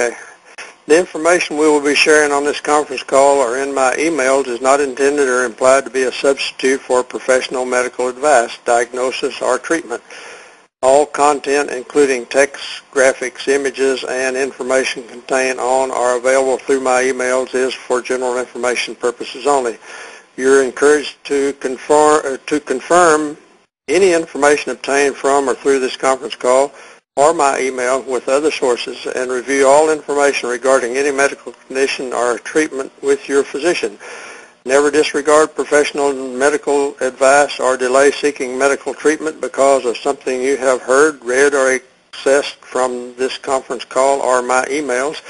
Okay. The information we will be sharing on this conference call or in my emails is not intended or implied to be a substitute for professional medical advice, diagnosis, or treatment. All content, including text, graphics, images, and information contained on or available through my emails is for general information purposes only. You're encouraged to confirm any information obtained from or through this conference call or my email with other sources and review all information regarding any medical condition or treatment with your physician. Never disregard professional medical advice or delay seeking medical treatment because of something you have heard, read, or accessed from this conference call or my emails.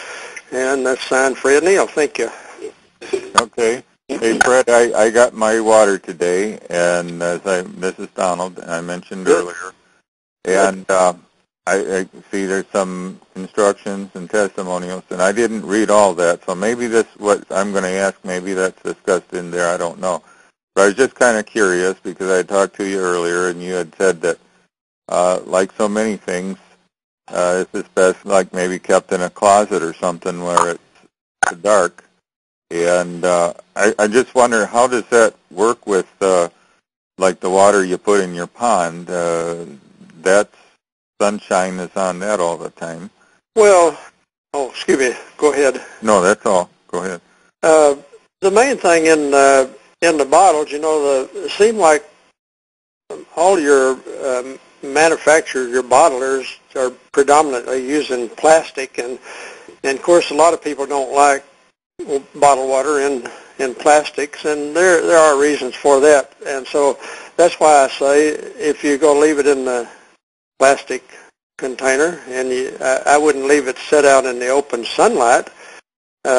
And that's signed Fred Neal. Thank you. Okay. Hey, Fred, I got my water today, and this is Donald, and I mentioned earlier, and I see there's some instructions and testimonials, and I didn't read all that, so maybe this, what I'm going to ask, maybe that's discussed in there, I don't know. But I was just kind of curious because I talked to you earlier, and you had said that, like so many things, it's best like maybe kept in a closet or something where it's dark. And I just wonder, how does that work with, like the water you put in your pond? That's sunshine is on that all the time. Well, excuse me. Go ahead. No, that's all. Go ahead. The main thing in the bottles, it seemed like all your manufacturers, your bottlers, are predominantly using plastic, and of course a lot of people don't like bottled water in plastics, and there are reasons for that. And so that's why I say if you're going to leave it in the plastic container, and I wouldn't leave it set out in the open sunlight,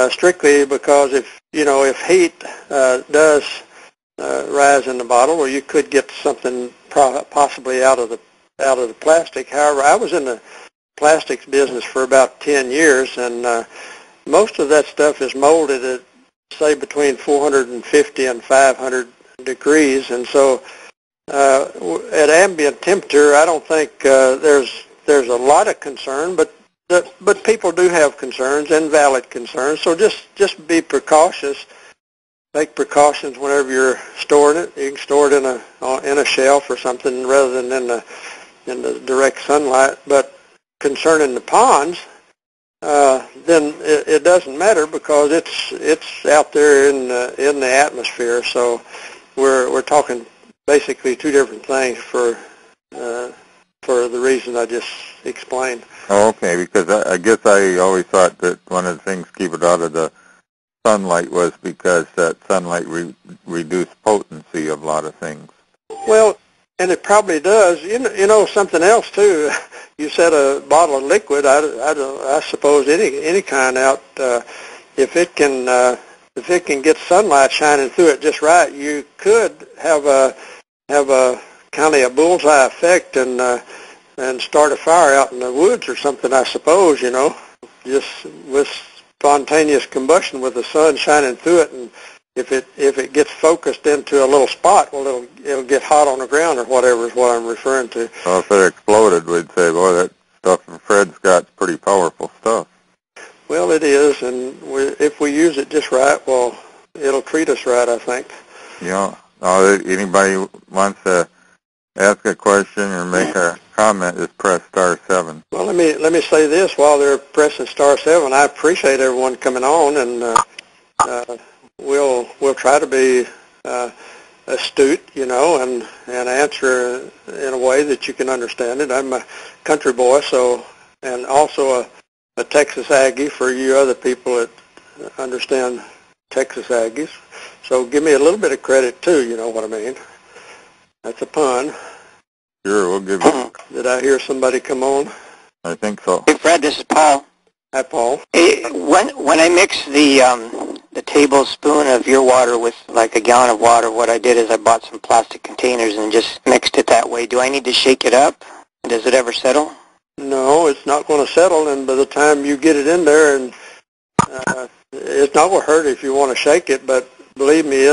strictly because if heat does rise in the bottle, or you could get something possibly out of the plastic. However, I was in the plastics business for about 10 years, and most of that stuff is molded at, say, between 450 and 500 degrees, and so at ambient temperature, I don't think there's a lot of concern, but people do have concerns and valid concerns. So just be precautious. Take precautions whenever you're storing it. You can store it in a shelf or something rather than in the direct sunlight. But concerning the ponds, then it doesn't matter because it's out there in the atmosphere. So we're talking basically two different things for the reason I just explained. Oh, okay, because I guess I always thought that one of the things keep it out of the sunlight was because that sunlight reduced potency of a lot of things. Well, and it probably does. You know something else too. You said a bottle of liquid. I suppose any kind out. If it can get sunlight shining through it just right, you could have a kind of a bullseye effect and start a fire out in the woods or something. I suppose just with spontaneous combustion with the sun shining through it, and if it gets focused into a little spot, well, it'll get hot on the ground or whatever is what I'm referring to. Well, if it exploded, we'd say, boy, that stuff Fred's got's pretty powerful stuff. Well, it is, and if we use it just right, well, it'll treat us right, I think. Yeah. Anybody wants to ask a question or make a comment, just press *7. Well, let me say this while they're pressing *7. I appreciate everyone coming on, and we'll try to be astute, and answer in a way that you can understand it. I'm a country boy, and also a Texas Aggie for you other people that understand Texas Aggies. So give me a little bit of credit too, you know what I mean. That's a pun. Sure, we'll give you. Did I hear somebody come on? I think so. Hey, Fred, this is Paul. Hi, Paul. Hey, when I mix the tablespoon of your water with like a gallon of water, what I did is I bought some plastic containers and just mixed it that way. Do I need to shake it up? Does it ever settle? No, it's not going to settle, and by the time you get it in there, and it's not going to hurt if you want to shake it, but believe me,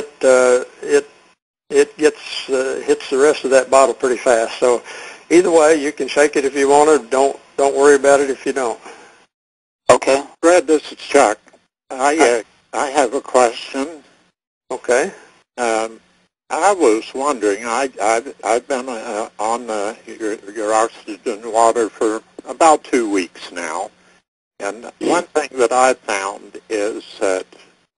it gets hits the rest of that bottle pretty fast. So either way, you can shake it if you want to. Don't worry about it if you don't. Okay. Fred, this is Chuck. I have a question. Okay. I was wondering, I've been on your oxygen water for about 2 weeks now, and one thing that I found is that,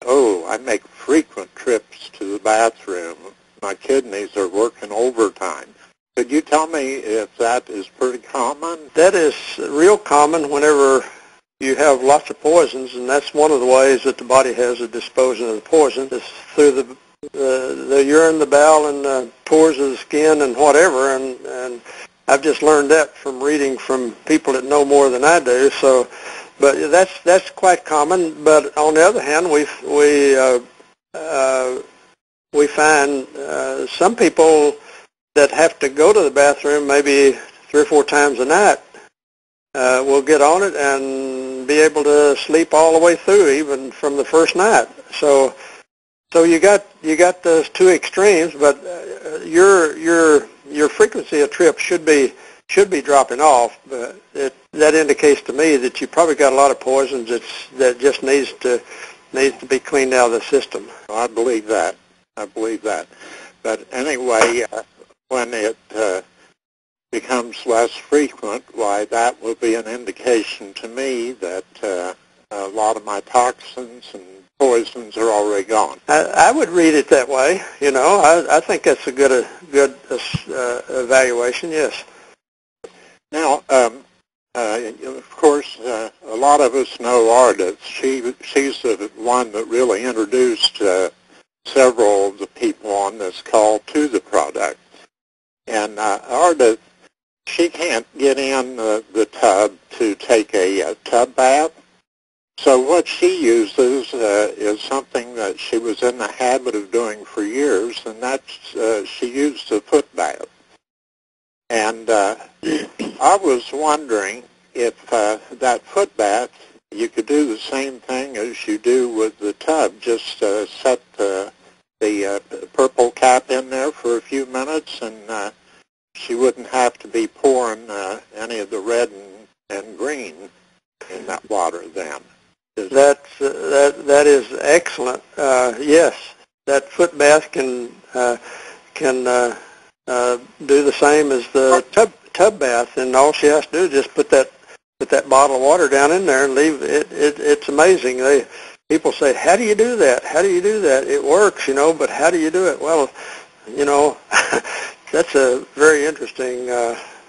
I make frequent trips to the bathroom. My kidneys are working overtime. Could you tell me if that is pretty common? That is real common whenever you have lots of poisons, and that's one of the ways that the body has of disposing of the poison is through the urine, the bowel, and the pores of the skin and whatever. And I've just learned that from reading from people that know more than I do. So, but that's quite common. But on the other hand, we find some people that have to go to the bathroom maybe 3 or 4 times a night will get on it and be able to sleep all the way through, even from the first night. So you got those two extremes, but your frequency of trips should be dropping off. But that indicates to me that you probably got a lot of poisons that just needs to be cleaned out of the system. I believe that. But anyway, when it becomes less frequent, why, that will be an indication to me that a lot of my toxins and poisons are already gone. I would read it that way. I think that's a good evaluation. Yes. Now, of course, a lot of us know Ardith. She's the one that really introduced several of the people on this call to the product. And Ardith, she can't get in the tub to take a tub bath. So what she uses is something that she was in the habit of doing for years, and that's she used a foot bath. And I was wondering if that foot bath, you could do the same thing as you do with the tub, just set the purple cap in there for a few minutes, and she wouldn't have to be pouring any of the red and green in that water then. That is excellent. Yes, that foot bath can do the same as the tub bath, and all she has to do is just put that bottle of water down in there and leave it. It's amazing. People say, "How do you do that? How do you do that?" It works, but how do you do it? Well, that's a very interesting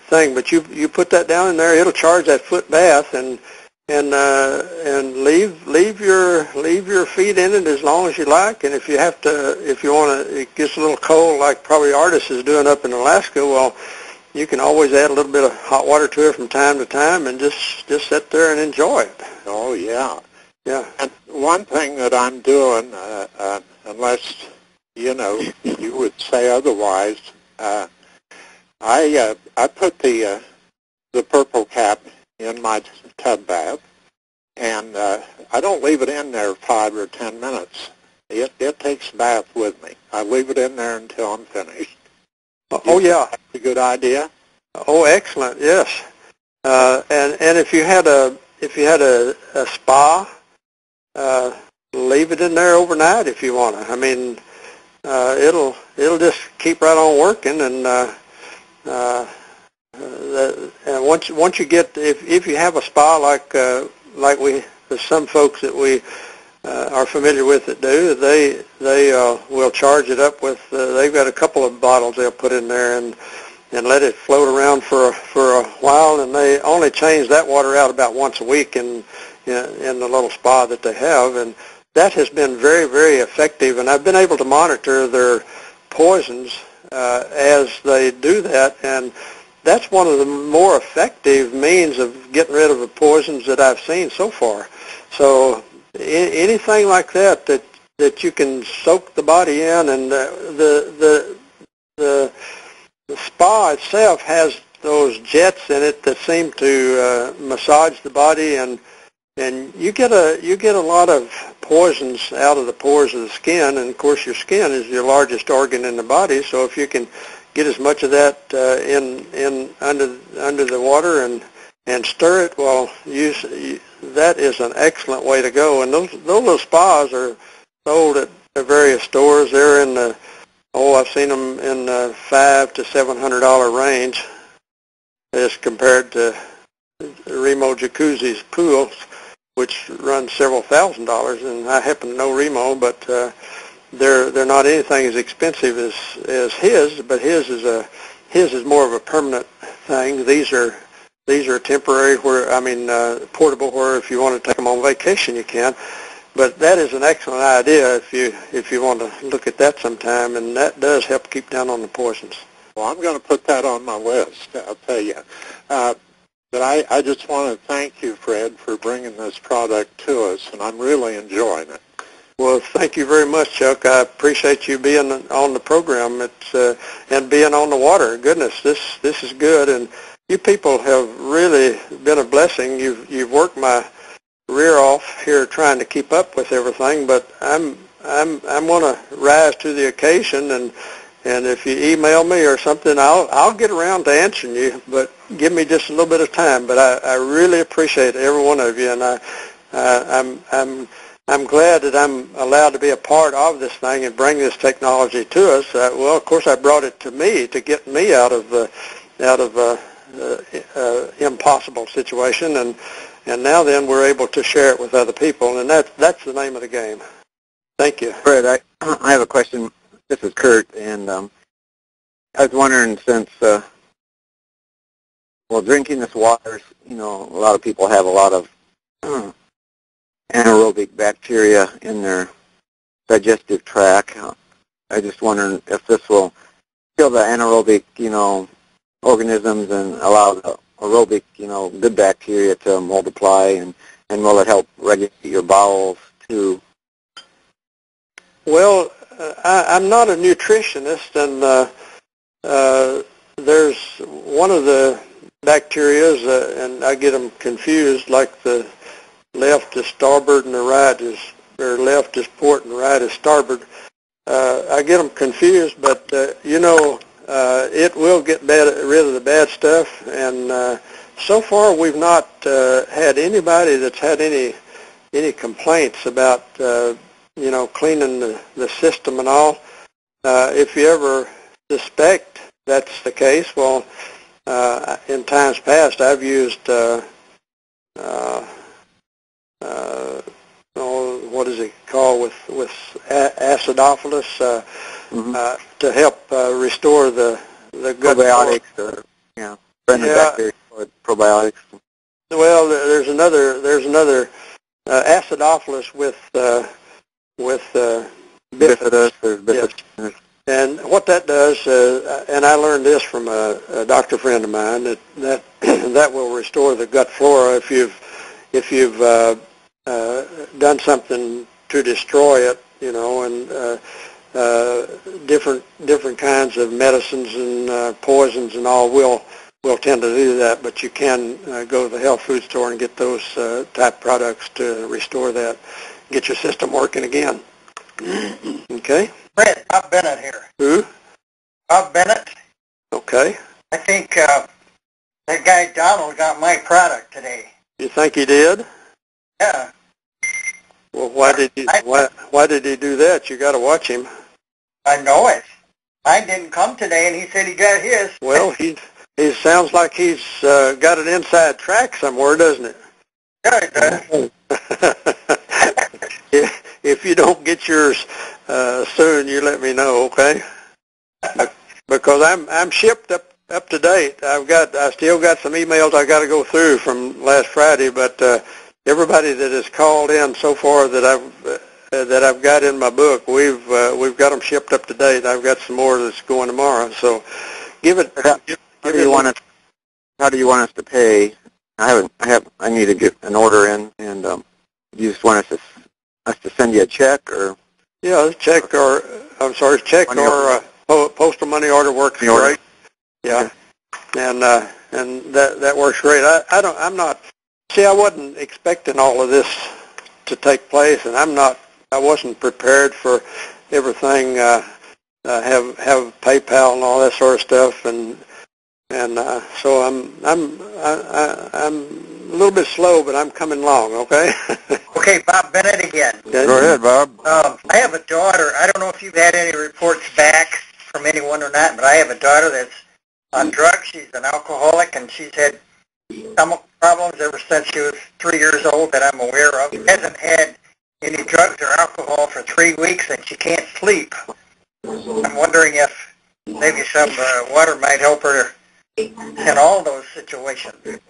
thing. But you put that down in there, it'll charge that foot bath, and leave your feet in it as long as you like. And if you want to, it gets a little cold, like probably Artis is doing up in Alaska. Well, you can always add a little bit of hot water to it from time to time, and just sit there and enjoy it. Oh yeah. Yeah. And one thing that I'm doing, unless you would say otherwise, I put the purple cap in my tub bath, and I don't leave it in there 5 or 10 minutes. It takes a bath with me. I leave it in there until I'm finished. Oh yeah, that's a good idea. Oh, excellent. Yes. And if you had a spa, leave it in there overnight if you want to. I mean, it'll just keep right on working, and once you get, if you have a spa like there's some folks that we are familiar with that do, they will charge it up with. They've got a couple of bottles they'll put in there and let it float around for a while, and they only change that water out about once a week in the little spa that they have, and that has been very, very effective. And I've been able to monitor their poisons as they do that, and that's one of the more effective means of getting rid of the poisons that I've seen so far. So anything like that you can soak the body in, and the spa itself has those jets in it that seem to massage the body, and you get a lot of poisons out of the pores of the skin, and of course your skin is your largest organ in the body. So if you can get as much of that in under the water and and stir it, well, that is an excellent way to go. And those little spas are sold at various stores. They're in the, I've seen them in the $500 to $700 range as compared to Remo Jacuzzi's pools, which run several $1,000s. And I happen to know Remo, but they're not anything as expensive as his. But his is more of a permanent thing. These are temporary, portable, where if you want to take them on vacation, you can. But that is an excellent idea if you want to look at that sometime, and that does help keep down on the poisons. Well, I'm going to put that on my list, I'll tell you. But I just want to thank you, Fred, for bringing this product to us, and I'm really enjoying it. Well, thank you very much, Chuck. I appreciate you being on the program and being on the water. Goodness, this is good, and you people have really been a blessing. You've worked my rear off here trying to keep up with everything, but I'm going to rise to the occasion, and if you email me or something, I'll get around to answering you. But give me just a little bit of time. But I really appreciate every one of you, and I'm glad that I'm allowed to be a part of this thing and bring this technology to us. Well, of course, I brought it to me to get me out of impossible situation, and now then we're able to share it with other people, and that's the name of the game. Thank you. Fred, I have a question. This is Kurt, and I was wondering, since drinking this water, a lot of people have a lot of anaerobic bacteria in their digestive tract. I just wondering if this will kill the anaerobic, organisms and allow the aerobic, good bacteria to multiply, and will it help regulate your bowels too? Well, I'm not a nutritionist, and there's one of the bacterias, and I get them confused, like the left is starboard and the right is, or left is port and right is starboard. I get them confused, but it will get rid of the bad stuff, and so far we've not had anybody that's had any complaints about cleaning the system and all. If you ever suspect that's the case, well, in times past I've used what is it called with acidophilus to help restore the gut probiotics flora. Friendly bacteria, probiotics. Well, there's another acidophilus with bifidus. Bifidus. And what that does, and I learned this from a doctor friend of mine, that will restore the gut flora if you've done something to destroy it, and different kinds of medicines and poisons and all will tend to do that. But you can go to the health food store and get those type products to restore that, get your system working again. Okay. Fred, Bob Bennett here. Who? Bob Bennett. Okay. I think that guy Donald got my product today. You think he did? Yeah. Well, why did he do that? You got to watch him. I know it. Mine didn't come today, and he said he got his. Well, he sounds like he's got an inside track somewhere, doesn't it? Yeah, it does. If you don't get yours soon, you let me know, okay? Because I'm shipped up to date. I still got some emails I got to go through from last Friday, but everybody that has called in so far that I've got in my book, we've got them shipped up to date. I've got some more that's going tomorrow. So give it. How do you want us to pay? I need to get an order in, and you just want us to send you a check, or? Yeah, check or postal money order works great. Yeah, and that works great. I wasn't expecting all of this to take place, and I wasn't prepared for everything. Have PayPal and all that sort of stuff, and And so I'm a little bit slow, but I'm coming along. Okay. Okay, Bob Bennett again. Okay. Go ahead, Bob. I have a daughter. I don't know if you've had any reports back from anyone or not, but I have a daughter that's on drugs. She's an alcoholic, and she's had stomach problems ever since she was 3 years old that I'm aware of. She hasn't had any drugs or alcohol for 3 weeks, and she can't sleep. I'm wondering if maybe some water might help her in all those situations.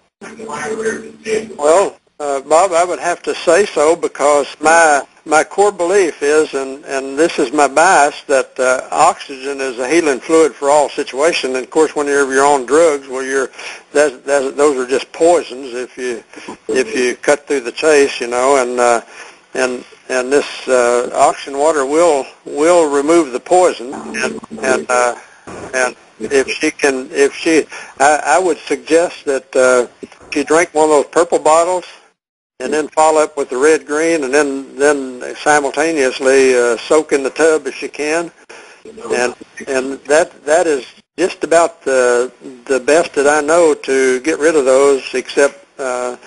Well, Bob, I would have to say so because my core belief is, and this is my bias, that oxygen is a healing fluid for all situations. And of course, whenever you're on drugs, well, those are just poisons if you cut through the chase, you know. And this oxygen water will remove the poison. And I would suggest that she drink one of those purple bottles, and then follow up with the red green, and then simultaneously soak in the tub if she can, and that is just about the best that I know to get rid of those, except going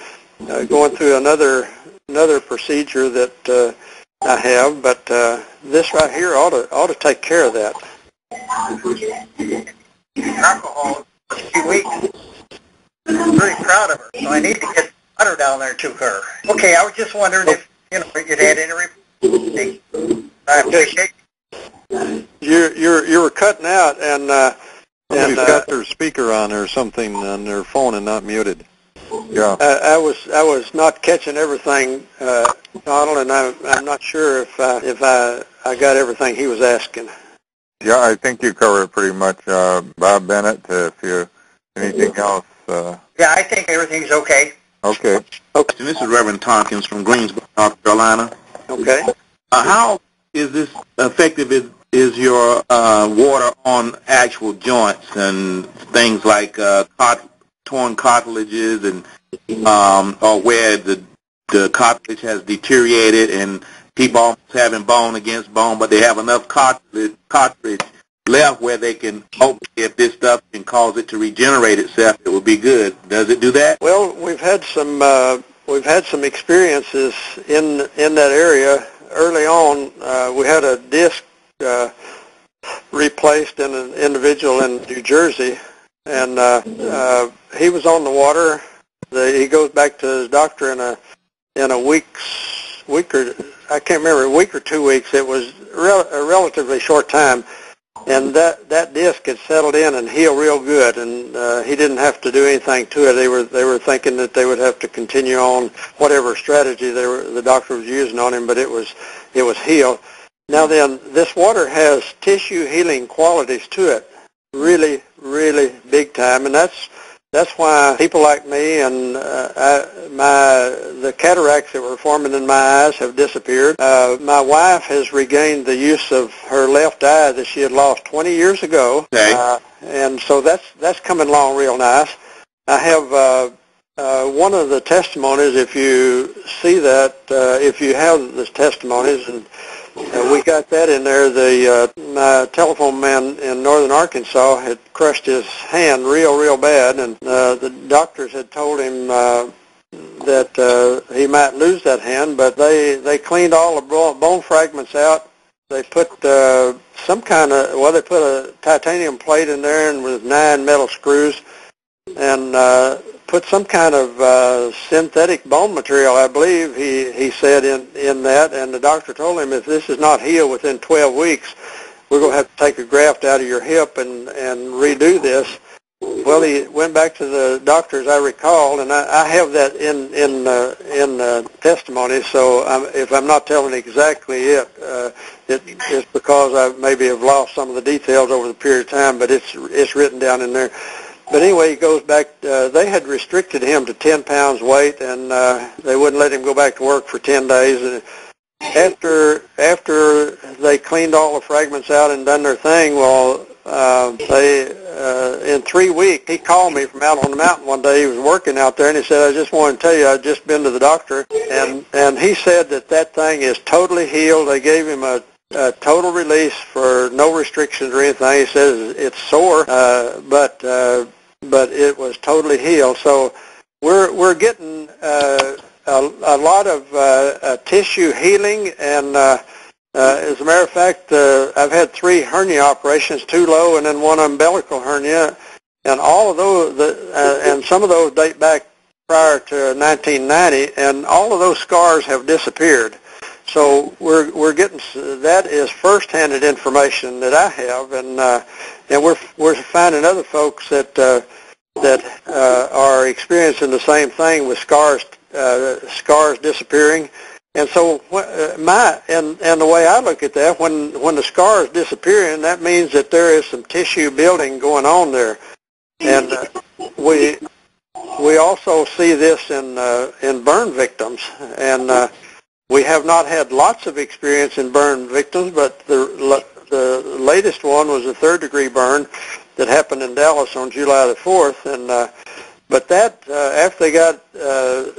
through another procedure that I have, but this right here ought to take care of that. Alcohol for a few weeks. I'm very proud of her, so I need to get water down there to her. Okay, I was just wondering if you'd had any reports. I appreciate it. You were cutting out, and Somebody's got their speaker on or something on their phone and not muted. Yeah. I was not catching everything, Donald, and I'm not sure if I got everything he was asking. Yeah, I think you covered it pretty much, Bob Bennett. If you anything else. Yeah, I think everything's okay. Okay. Okay. This is Reverend Tompkins from Greensboro, North Carolina. Okay. How is this effective? Is your water on actual joints and things like torn cartilages and or where the cartilage has deteriorated and people almost having bone against bone, but they have enough cartilage left where they can hope if this stuff can cause it to regenerate itself, it will be good. Does it do that? Well, we've had some experiences in that area. Early on, we had a disc replaced in an individual in New Jersey, and he was on the water. He goes back to his doctor in a week or I can't remember, a week or 2 weeks. It was a relatively short time. And that disc had settled in and healed real good, and he didn't have to do anything to it. They were thinking that they would have to continue on whatever strategy the doctor was using on him, but it was healed. Now then, this water has tissue healing qualities to it, really, really big time, and that's why people like me and the cataracts that were forming in my eyes have disappeared. My wife has regained the use of her left eye that she had lost 20 years ago, Okay. And so that's coming along real nice. I have one of the testimonies. If you see that, if you have the testimonies, and we got that in there. My telephone man in northern Arkansas had crushed his hand real bad, and the doctors had told him that he might lose that hand, but they cleaned all the bone fragments out. They put they put a titanium plate in there and with 9 metal screws, and put some kind of synthetic bone material, I believe he said in that, and the doctor told him, if this is not healed within 12 weeks, we're going to have to take a graft out of your hip and redo this. Well, he went back to the doctor, as I recall, and I have that in testimony. So if I'm not telling exactly it's because I maybe have lost some of the details over the period of time, but it's written down in there. But anyway, he goes back. They had restricted him to 10 pounds weight, and they wouldn't let him go back to work for 10 days. And after they cleaned all the fragments out and done their thing, well, in 3 weeks, he called me from out on the mountain one day. He was working out there, and he said, I just want to tell you, I've just been to the doctor, and he said that thing is totally healed. They gave him a total release for no restrictions or anything. He says it's sore, but but it was totally healed. So we're getting a lot of tissue healing, and as a matter of fact, I've had 3 hernia operations, 2 low and then 1 umbilical hernia, and all of those, and some of those date back prior to 1990, and all of those scars have disappeared. So we're getting, that is first-handed information that I have, and we're finding other folks that are experiencing the same thing with scars disappearing. And so and the way I look at that, when the scar is disappearing, that means that there is some tissue building going on there. And we also see this in burn victims, and we have not had lots of experience in burn victims, but the latest one was a 3rd-degree burn that happened in Dallas on July the 4th, and but that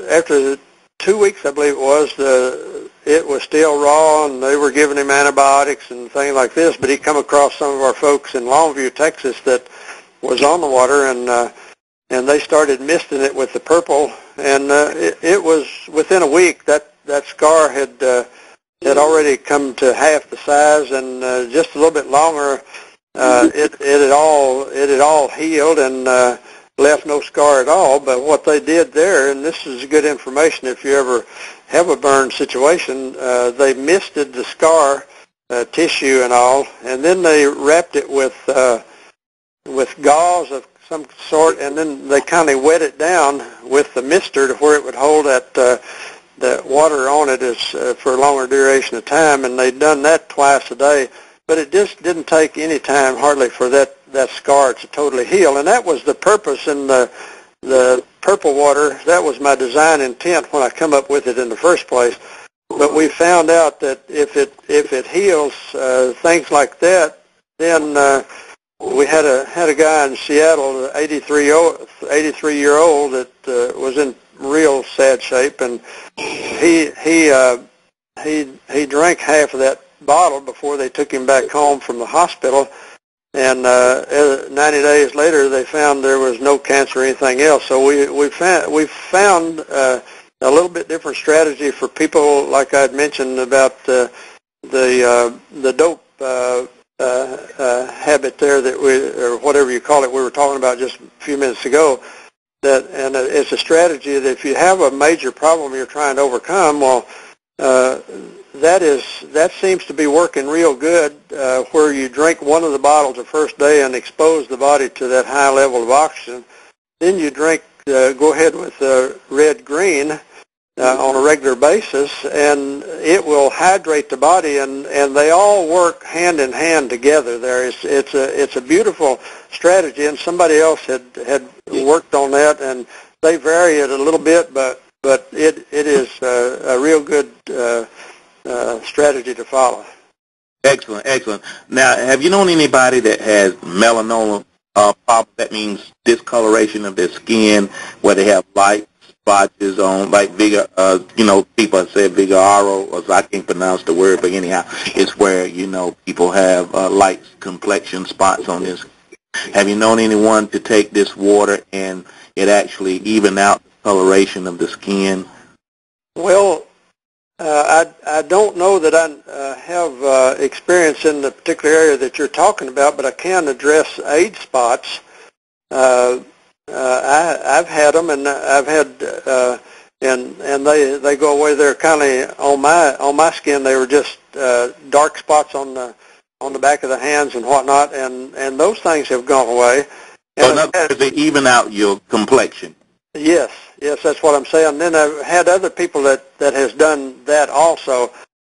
after 2 weeks, I believe it was, it was still raw, and they were giving him antibiotics and things like this. But he come across some of our folks in Longview, Texas, that was on the water, and they started misting it with the purple, and it was within a week that scar had already come to half the size, and just a little bit longer, it had all healed and left no scar at all. But what they did there, and this is good information if you ever have a burn situation, they misted the scar tissue and all, and then they wrapped it with gauze of some sort, and then they kind of wet it down with the mister to where it would hold that water on it for a longer duration of time, and they'd done that twice a day. But it just didn't take any time hardly for that scar to totally heal, and that was the purpose in the purple water. That was my design intent when I come up with it in the first place. But we found out that if it heals things like that, then we had a guy in Seattle, an 83-year-old that was in real sad shape, and he drank half of that bottle before they took him back home from the hospital, and 90 days later they found there was no cancer or anything else. So we found a little bit different strategy for people, like I'd mentioned about the dope habit there, that or whatever you call it, we were talking about just a few minutes ago. And it's a strategy that if you have a major problem you're trying to overcome, well, that seems to be working real good, where you drink one of the bottles the first day and expose the body to that high level of oxygen. Then you drink, go ahead with red-green on a regular basis, and it will hydrate the body, and they all work hand in hand together there. It's a beautiful strategy, and somebody else had worked on that, and they vary it a little bit, but it is a real good strategy to follow. Excellent. Now, have you known anybody that has melanoma problem? That means discoloration of their skin, where they have light splotches on, like people say Vigaro, or I can't pronounce the word, but anyhow, it's where, people have light complexion spots on this. Have you known anyone to take this water and it actually even out the coloration of the skin? Well, I don't know that I have experience in the particular area that you're talking about, but I can address age spots. I've had them, and I've had, and they go away. They're kind of on my skin. They were just dark spots on the back of the hands and whatnot, and those things have gone away. So in other words, they even out your complexion. Yes, that's what I'm saying. Then I've had other people that has done that also,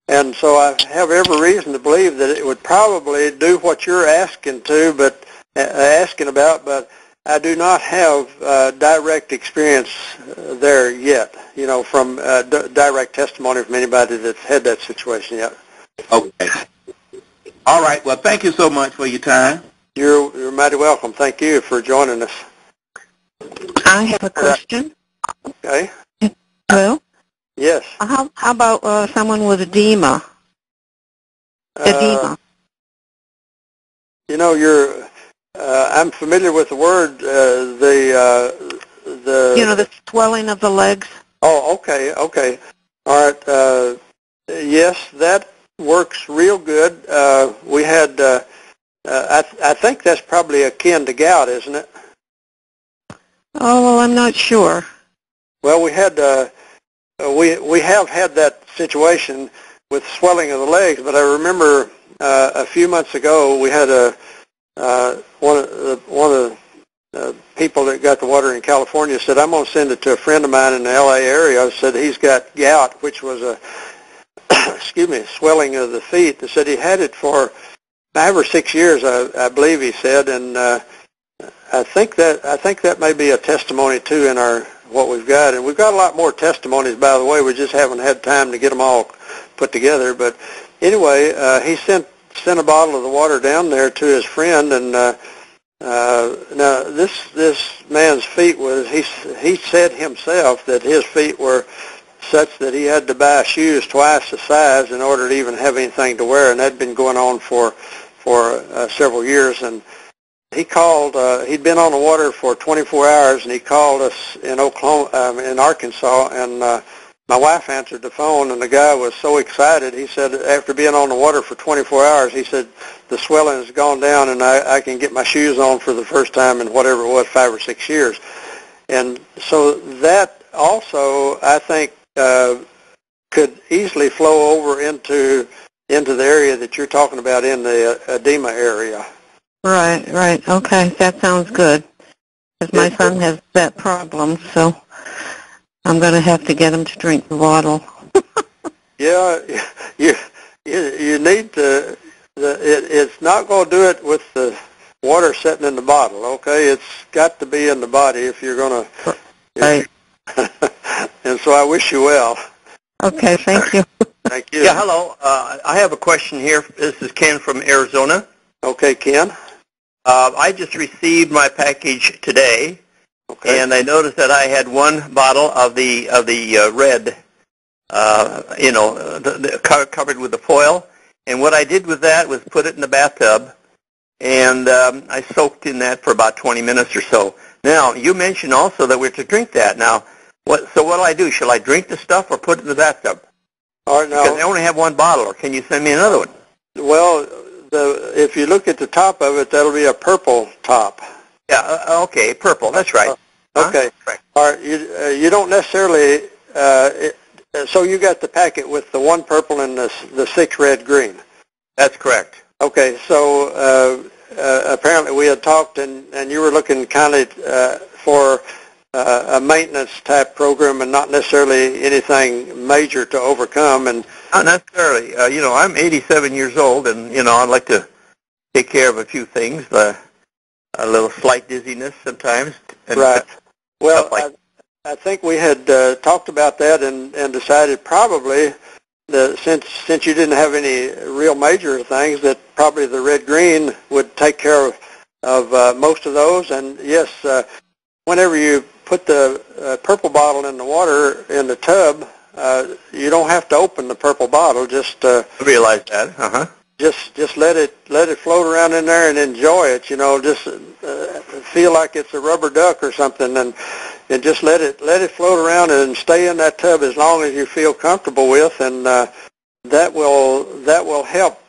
and so I have every reason to believe that it would probably do what you're asking about, but I do not have direct experience there yet, from direct testimony from anybody that's had that situation yet. Okay. All right. Well, thank you so much for your time. You're mighty welcome. Thank you for joining us. I have a question. Okay. Hello? Yes. How about someone with edema? Edema. I'm familiar with the word, the... The swelling of the legs. Oh, okay. All right. Yes, that works real good. We had, I think that's probably akin to gout, isn't it? Oh, well, I'm not sure. Well, we had, we have had that situation with swelling of the legs, but I remember a few months ago we had one of the people that got the water in California said, I'm going to send it to a friend of mine in the L.A. area. I said he's got gout, which was a swelling of the feet. They said he had it for 5 or 6 years, I believe he said, and I think that may be a testimony too in what we've got, and we've got a lot more testimonies, by the way. We just haven't had time to get them all put together. But anyway, he sent a bottle of the water down there to his friend, and now this man's feet he said himself that his feet were such that he had to buy shoes twice the size in order to even have anything to wear, and that had been going on for several years. And he called. He'd been on the water for 24 hours, and he called us in in Arkansas. And my wife answered the phone, and the guy was so excited. He said, after being on the water for 24 hours, he said the swelling has gone down, and I can get my shoes on for the first time in whatever it was, 5 or 6 years. And so that also, I think, could easily flow over into the area that you're talking about in the edema area. Right. Okay, that sounds good. Because my son has that problem, so I'm going to have to get him to drink the bottle. Yeah, you need to. It's not going to do it with the water sitting in the bottle. Okay, it's got to be in the body if you're going to. Right. And so I wish you well. Okay, thank you. Thank you. Yeah, hello. I have a question here. This is Ken from Arizona. Okay, Ken. I just received my package today, and I noticed that I had one bottle of the red, covered with the foil. And what I did with that was put it in the bathtub, and I soaked in that for about 20 minutes or so. Now, you mentioned also that we're to drink that. Now, what do I do? Shall I drink the stuff or put it in the bathtub? All right, now, because I only have one bottle, or can you send me another one? Well, if you look at the top of it, that'll be a purple top. Yeah, okay, purple, that's right. Okay. Right. All right, you don't necessarily, so you got the packet with the one purple and the 6 red green. That's correct. Okay, so apparently we had talked, and you were looking kind of for a maintenance type program and not necessarily anything major to overcome. And not necessarily. I'm 87 years old, and I'd like to take care of a few things. A little slight dizziness sometimes. And right. Well, like I think we had talked about that and decided probably since you didn't have any real major things, that probably the red green would take care of most of those. And yes, whenever you put the purple bottle in the water in the tub, you don't have to open the purple bottle. Just realize that. Just let it float around in there and enjoy it. Just feel like it's a rubber duck or something, and just let it float around and stay in that tub as long as you feel comfortable with, and that will help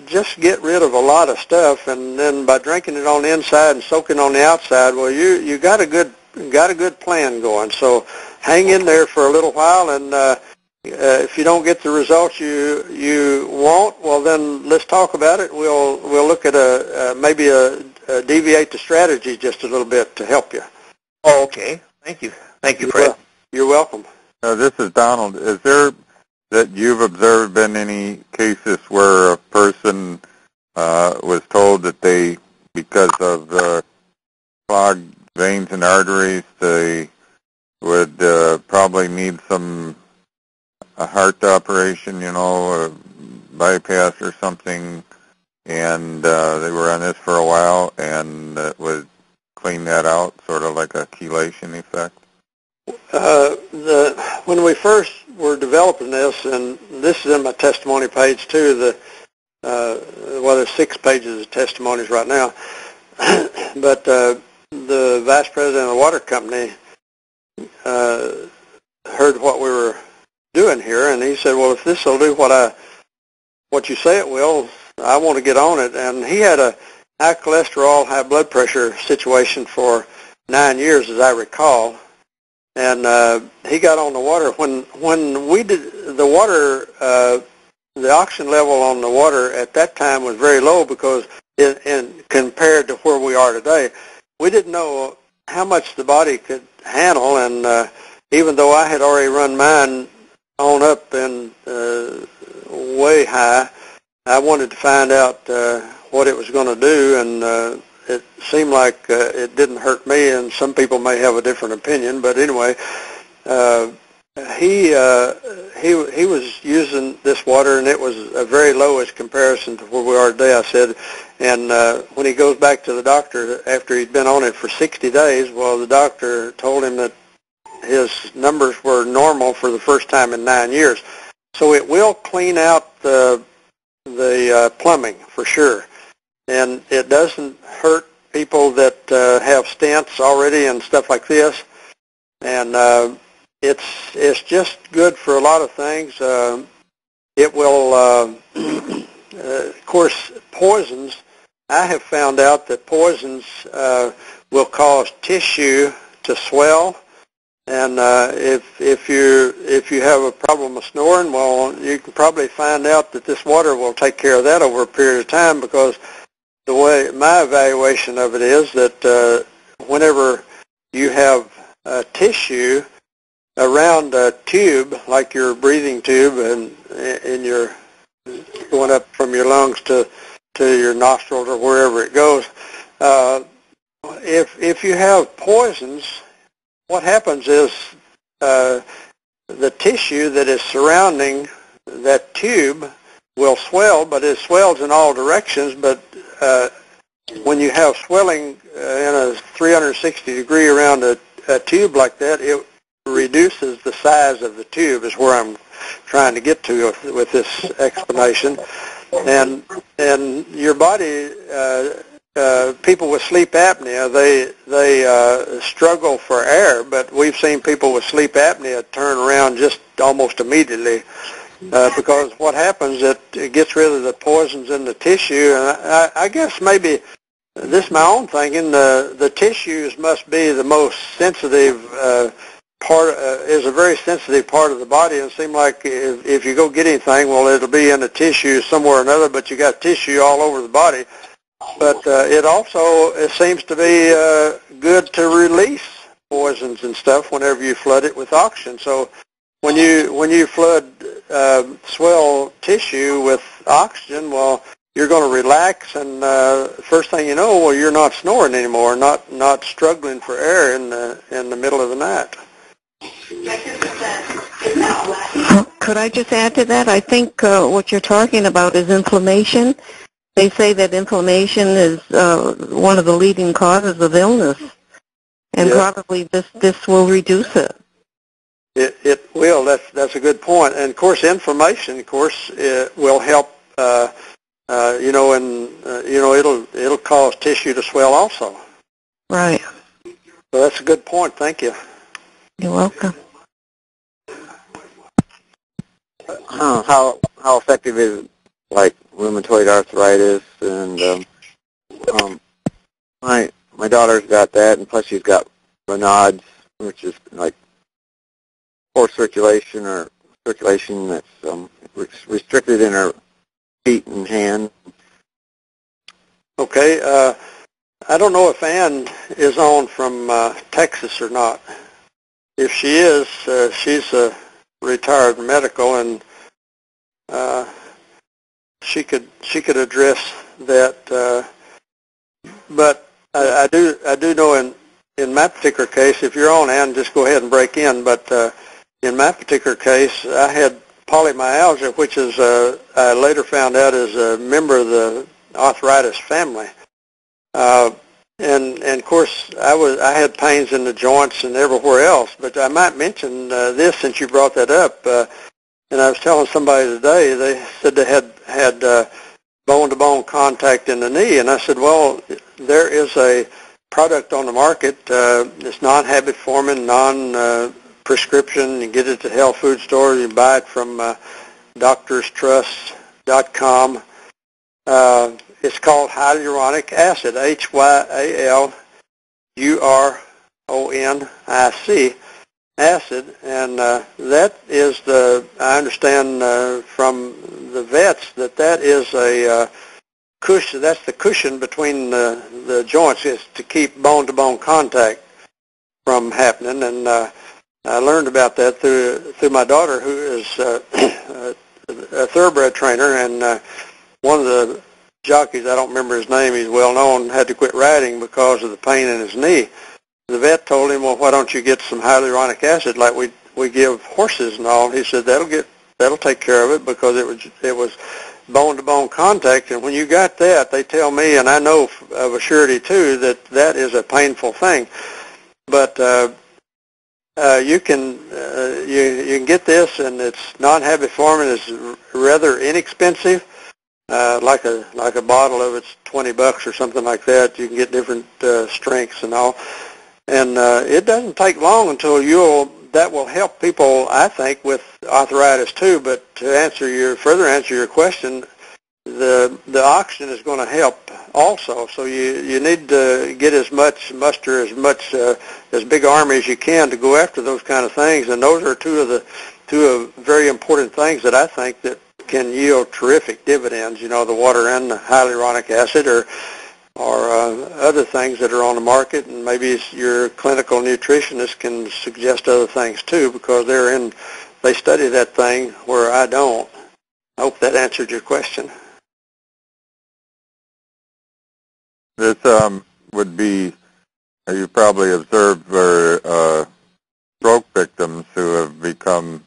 just get rid of a lot of stuff. And then by drinking it on the inside and soaking on the outside, well, you got a good plan going. So hang in there for a little while, and if you don't get the results you want, well, then let's talk about it. We'll look at maybe deviate the strategy just a little bit to help you. Oh, okay. Thank you, Fred. You're welcome. This is Donald. Is there that you've observed been any cases where a person was told that they, because of clogged veins and arteries, they would probably need a heart operation, a bypass or something, and they were on this for a while, and it would clean that out, sort of like a chelation effect? When we first were developing this, and this is in my testimony page too, there's 6 pages of testimonies right now. but the vice president of the water company heard what we were doing here, and he said, well, if this will do what you say it will, I want to get on it. And he had a high cholesterol, high blood pressure situation for 9 years, as I recall. And he got on the water. When we did the water, the oxygen level on the water at that time was very low because compared to where we are today, we didn't know how much the body could handle. And even though I had already run mine on up and way high, I wanted to find out what it was going to do, and it seemed like it didn't hurt me, and some people may have a different opinion, but anyway, he was using this water, and it was very low as comparison to where we are today, I said. And when he goes back to the doctor after he'd been on it for 60 days, well, the doctor told him that his numbers were normal for the first time in 9 years. So it will clean out the plumbing for sure. And it doesn't hurt people that have stents already and stuff like this. And it's just good for a lot of things. It will, of course, poisons. I have found out that poisons will cause tissue to swell. And if you have a problem with snoring, well, you can probably find out that this water will take care of that over a period of time, because the way my evaluation of it is that whenever you have tissue around a tube, like your breathing tube, and you're going up from your lungs to your nostrils or wherever it goes, if you have poisons, what happens is the tissue that is surrounding that tube will swell, but it swells in all directions. But when you have swelling in a 360 degree around a tube like that, it reduces the size of the tube, is where I'm trying to get to with this explanation. And your body, people with sleep apnea, they struggle for air, but we've seen people with sleep apnea turn around just almost immediately, because what happens, it gets rid of the poisons in the tissue. And I guess maybe this is my own thinking, the tissues must be the most sensitive part, is a very sensitive part of the body. And it seems like if you go get anything, well, it'll be in the tissue somewhere or another, but you got tissue all over the body. But it seems to be good to release poisons and stuff whenever you flood it with oxygen. So when you flood swell tissue with oxygen, well, you're going to relax, and first thing you know, well, you're not snoring anymore, not struggling for air in the middle of the night. Could I just add to that? I think what you're talking about is inflammation. They say that inflammation is one of the leading causes of illness, and probably this will reduce it. It will. That's a good point. And of course, inflammation, it will help. It'll cause tissue to swell also. Right. So that's a good point. Thank you. You're welcome. How effective is, like, rheumatoid arthritis? And my daughter's got that, and plus she's got Raynaud's, which is like poor circulation, or circulation that's restricted in her feet and hands. Okay. I don't know if Ann is on from Texas or not. If she is, she's a retired medical, and she could address that. But I do know in my particular case, if you're on, Ann, just go ahead and break in. But in my particular case, I had polymyalgia, which is I later found out is a member of the arthritis family. And of course, I had pains in the joints and everywhere else. But I might mention this, since you brought that up. And I was telling somebody today, they said they had bone-to-bone contact in the knee, and I said, well, there is a product on the market. It's non-habit forming, non-prescription. You get it at the health food store. You buy it from doctorstrust.com. It's called hyaluronic acid, HYALURONIC acid, and that is I understand from the vets that is a cushion. That's the cushion between the joints, is to keep bone-to-bone contact from happening. And I learned about that through my daughter, who is a thoroughbred trainer, and one of the jockeys, I don't remember his name, he's well known, had to quit riding because of the pain in his knee. The vet told him, well, why don't you get some hyaluronic acid like we give horses and all? He said that'll take care of it, because it was bone-to-bone contact, and when you got that, they tell me, and I know of a surety too, that is a painful thing. But you can get this, and it's non-habit forming. It's rather inexpensive. Like a bottle of it's $20 or something like that. You can get different strengths and all. And it doesn't take long until that will help people, I think, with arthritis too. But to further answer your question, the oxygen is going to help also. So you need to get muster as big army as you can to go after those kind of things. And those are two of very important things that I think that can yield terrific dividends. The water and the hyaluronic acid, or other things that are on the market, and maybe your clinical nutritionist can suggest other things too, because they study that thing where I don't. I hope that answered your question. This would be, you probably observed where stroke victims who have become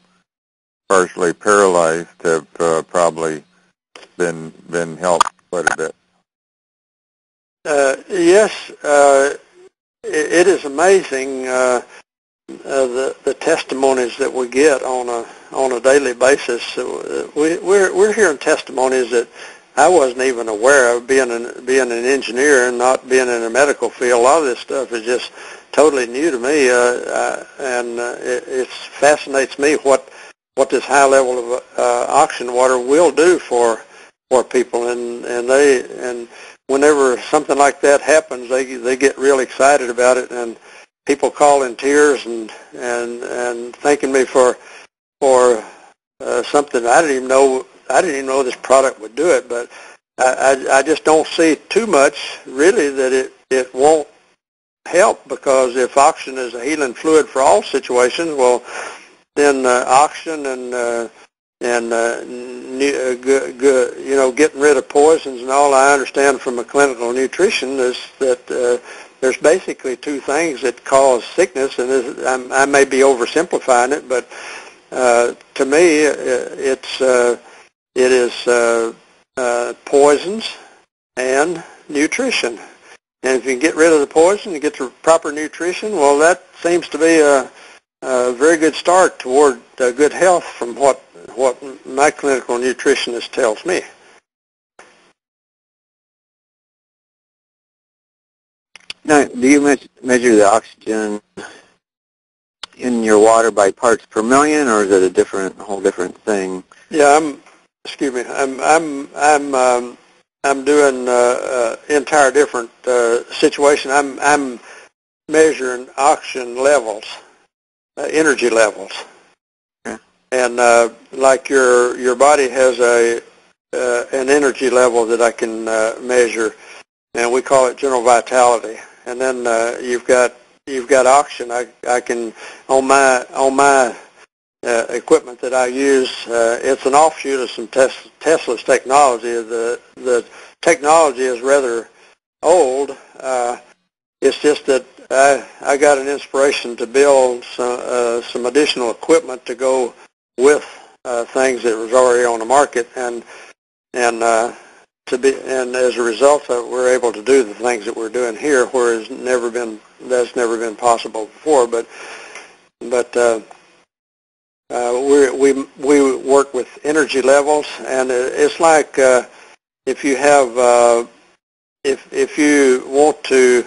partially paralyzed have probably been helped quite a bit. Yes, it is amazing the testimonies that we get on a daily basis. We're hearing testimonies that I wasn't even aware of, being an engineer and not being in the medical field. A lot of this stuff is just totally new to me, and it fascinates me what this high level of oxygen water will do for people, and whenever something like that happens, they get real excited about it, and people call in tears and thanking me for something I didn't even know this product would do it. But I just don't see too much really that it won't help, because if oxygen is a healing fluid for all situations, well, then oxygen and getting rid of poisons and all, I understand from a clinical nutrition is that there's basically two things that cause sickness, and I may be oversimplifying it, but to me it is poisons and nutrition. And if you can get rid of the poison and get the proper nutrition, well, that seems to be a very good start toward good health from what my clinical nutritionist tells me. Now, do you measure the oxygen in your water by parts per million, or is it a whole different thing? Yeah, I'm doing entire different situation. I'm measuring oxygen levels, energy levels. And like your body has an energy level that I can measure, and we call it general vitality. And then you've got oxygen. I can on my equipment that I use. It's an offshoot of some Tesla's technology. The technology is rather old. It's just that I got an inspiration to build some additional equipment to go with things that was already on the market, and as a result of it, we're able to do the things that we're doing here, whereas that's never been possible before. But we work with energy levels, and it's like if you have if you want to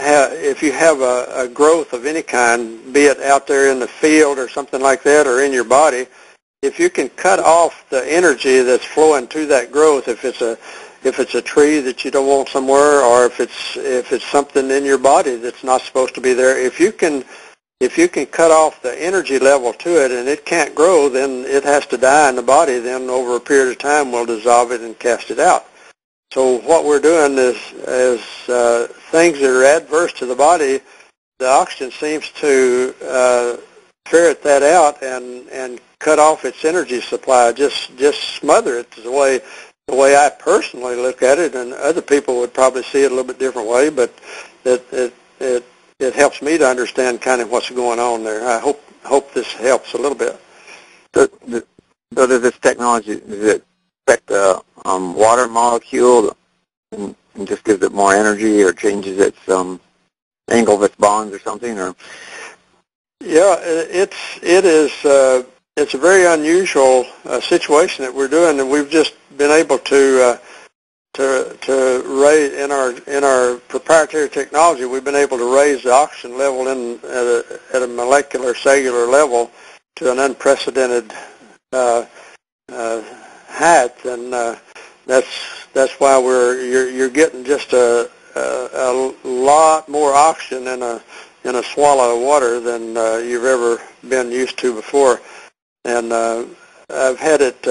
if you have a growth of any kind, be it out there in the field or something like that, or in your body, if you can cut off the energy that's flowing to that growth, if it's a tree that you don't want somewhere, or if it's something in your body that's not supposed to be there, if you can cut off the energy level to it and it can't grow, then it has to die in the body. Then over a period of time, we'll dissolve it and cast it out. So what we're doing is things that are adverse to the body, the oxygen seems to ferret that out and cut off its energy supply, just smother it. The way I personally look at it, and other people would probably see it a little bit different way, but it helps me to understand kind of what's going on there. I hope this helps a little bit. So does this technology, does it affect the water molecule and just gives it more energy, or changes its angle of its bonds or something? Or yeah, it's a very unusual situation that we're doing, and we've just been able to raise in our proprietary technology. We've been able to raise the oxygen level at a molecular cellular level to an unprecedented height, and that's why you're getting just a lot more oxygen in a swallow of water than you've ever been used to before. And I've had it.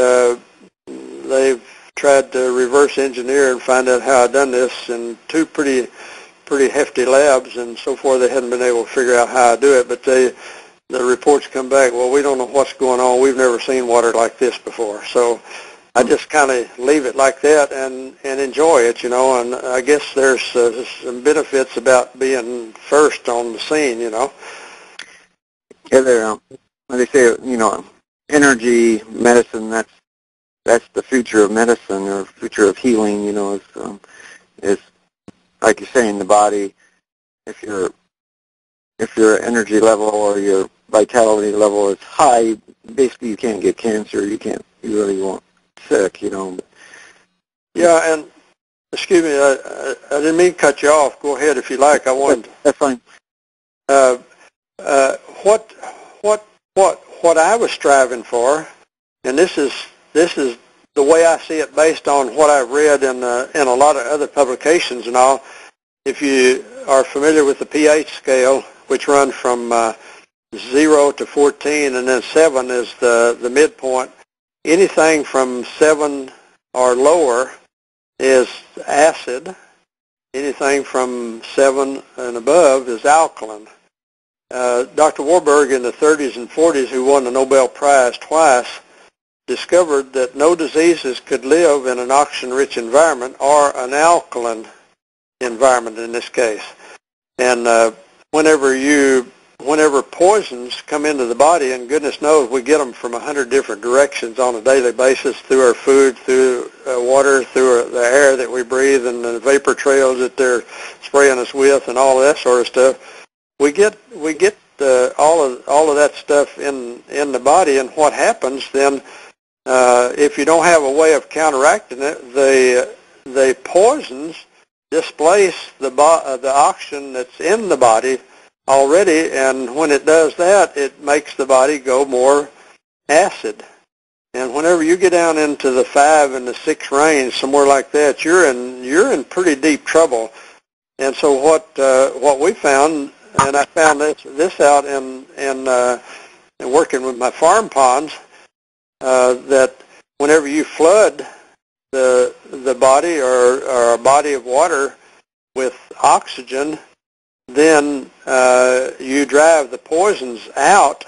They've tried to reverse engineer and find out how I've done this in two pretty hefty labs and so forth. They hadn't been able to figure out how I do it, but the reports come back, well, we don't know what's going on. We've never seen water like this before. So I just kind of leave it like that and enjoy it, and I guess there's some benefits about being first on the scene, Yeah, they say, energy medicine, that's the future of medicine, or future of healing, is like you're saying, the body, if your energy level or your vitality level is high, basically you can't get cancer, you really won't sick, Yeah, and excuse me, I didn't mean to cut you off. Go ahead if you like. I wanted. That's fine. What I was striving for, and this is the way I see it based on what I've read in a lot of other publications and all. If you are familiar with the pH scale, which runs from 0 to 14, and then 7 is the midpoint. Anything from 7 or lower is acid. Anything from 7 and above is alkaline. Dr. Warburg in the 30s and 40s, who won the Nobel Prize twice, discovered that no diseases could live in an oxygen-rich environment or an alkaline environment in this case. And whenever poisons come into the body, and goodness knows we get them from 100 different directions on a daily basis, through our food, through water, through the air that we breathe, and the vapor trails that they're spraying us with, and all of that sort of stuff. We get all of that stuff in the body, and what happens then, if you don't have a way of counteracting it, the poisons displace the oxygen that's in the body already, and when it does that, it makes the body go more acid. And whenever you get down into the 5 and the 6 range, somewhere like that, you're in pretty deep trouble. And so what we found, and I found this out in working with my farm ponds, that whenever you flood the body or a body of water with oxygen, then you drive the poisons out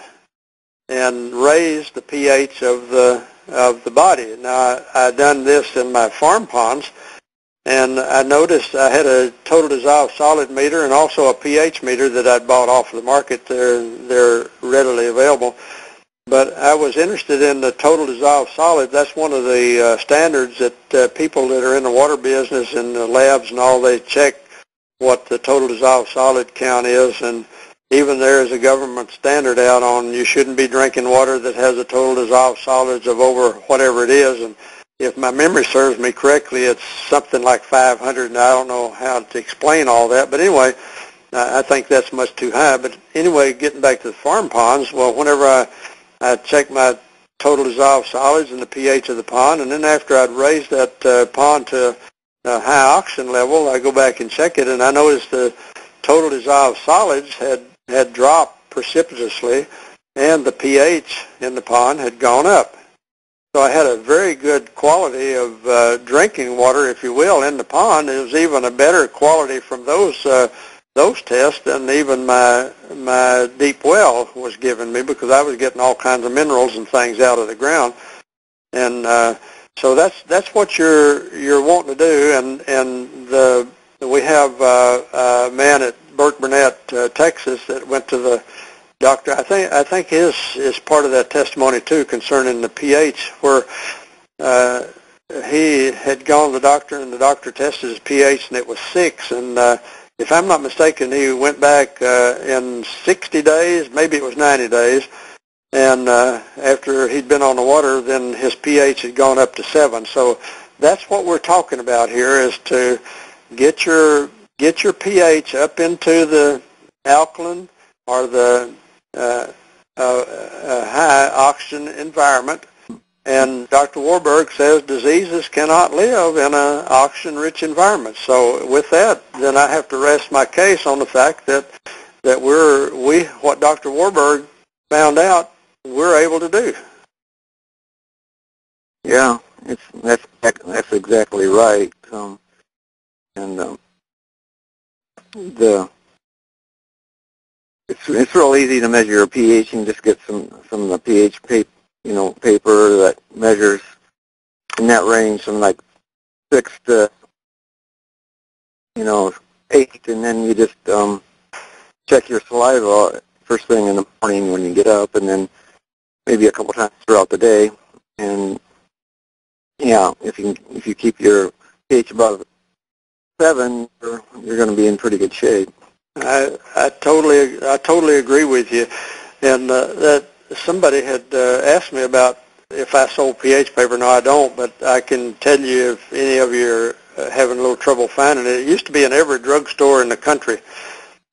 and raise the pH of the body. Now I done this in my farm ponds, and I noticed I had a total dissolved solid meter and also a pH meter that I'd bought off the market. They're readily available. But I was interested in the total dissolved solid. That's one of the standards that people that are in the water business and the labs and all, they check what the total dissolved solid count is. And even there is a government standard out on you shouldn't be drinking water that has a total dissolved solids of over whatever it is. And if my memory serves me correctly, it's something like 500, and I don't know how to explain all that. But anyway, I think that's much too high. But anyway, getting back to the farm ponds, well, whenever I check my total dissolved solids and the pH of the pond, and then after I'd raised that pond to a high oxygen level, I go back and check it, and I noticed the total dissolved solids had dropped precipitously, and the pH in the pond had gone up. So I had a very good quality of drinking water, if you will, in the pond. It was even a better quality from those tests than even my deep well was giving me, because I was getting all kinds of minerals and things out of the ground. And so that's what you're wanting to do. And we have a man at Burke Burnett, Texas, that went to the doctor. I think his is part of that testimony too, concerning the pH, where he had gone to the doctor, and the doctor tested his pH, and it was 6. And if I'm not mistaken, he went back in 60 days, maybe it was 90 days, and after he'd been on the water, then his pH had gone up to 7. So that's what we're talking about here, is to get your pH up into the alkaline or the high oxygen environment. And Dr. Warburg says diseases cannot live in an oxygen-rich environment. So with that, then I have to rest my case on the fact that what Dr. Warburg found out, we're able to do. Yeah, that's exactly right. It's real easy to measure your pH. You can just get some of the pH paper that measures in that range from like 6 to 8, and then you just check your saliva first thing in the morning when you get up, and then maybe a couple times throughout the day. And yeah, if you keep your pH above 7, you're going to be in pretty good shape. I totally agree with you. And that somebody had asked me about if I sold pH paper. No, I don't, but I can tell you if any of you are having a little trouble finding it. It used to be in every drugstore in the country,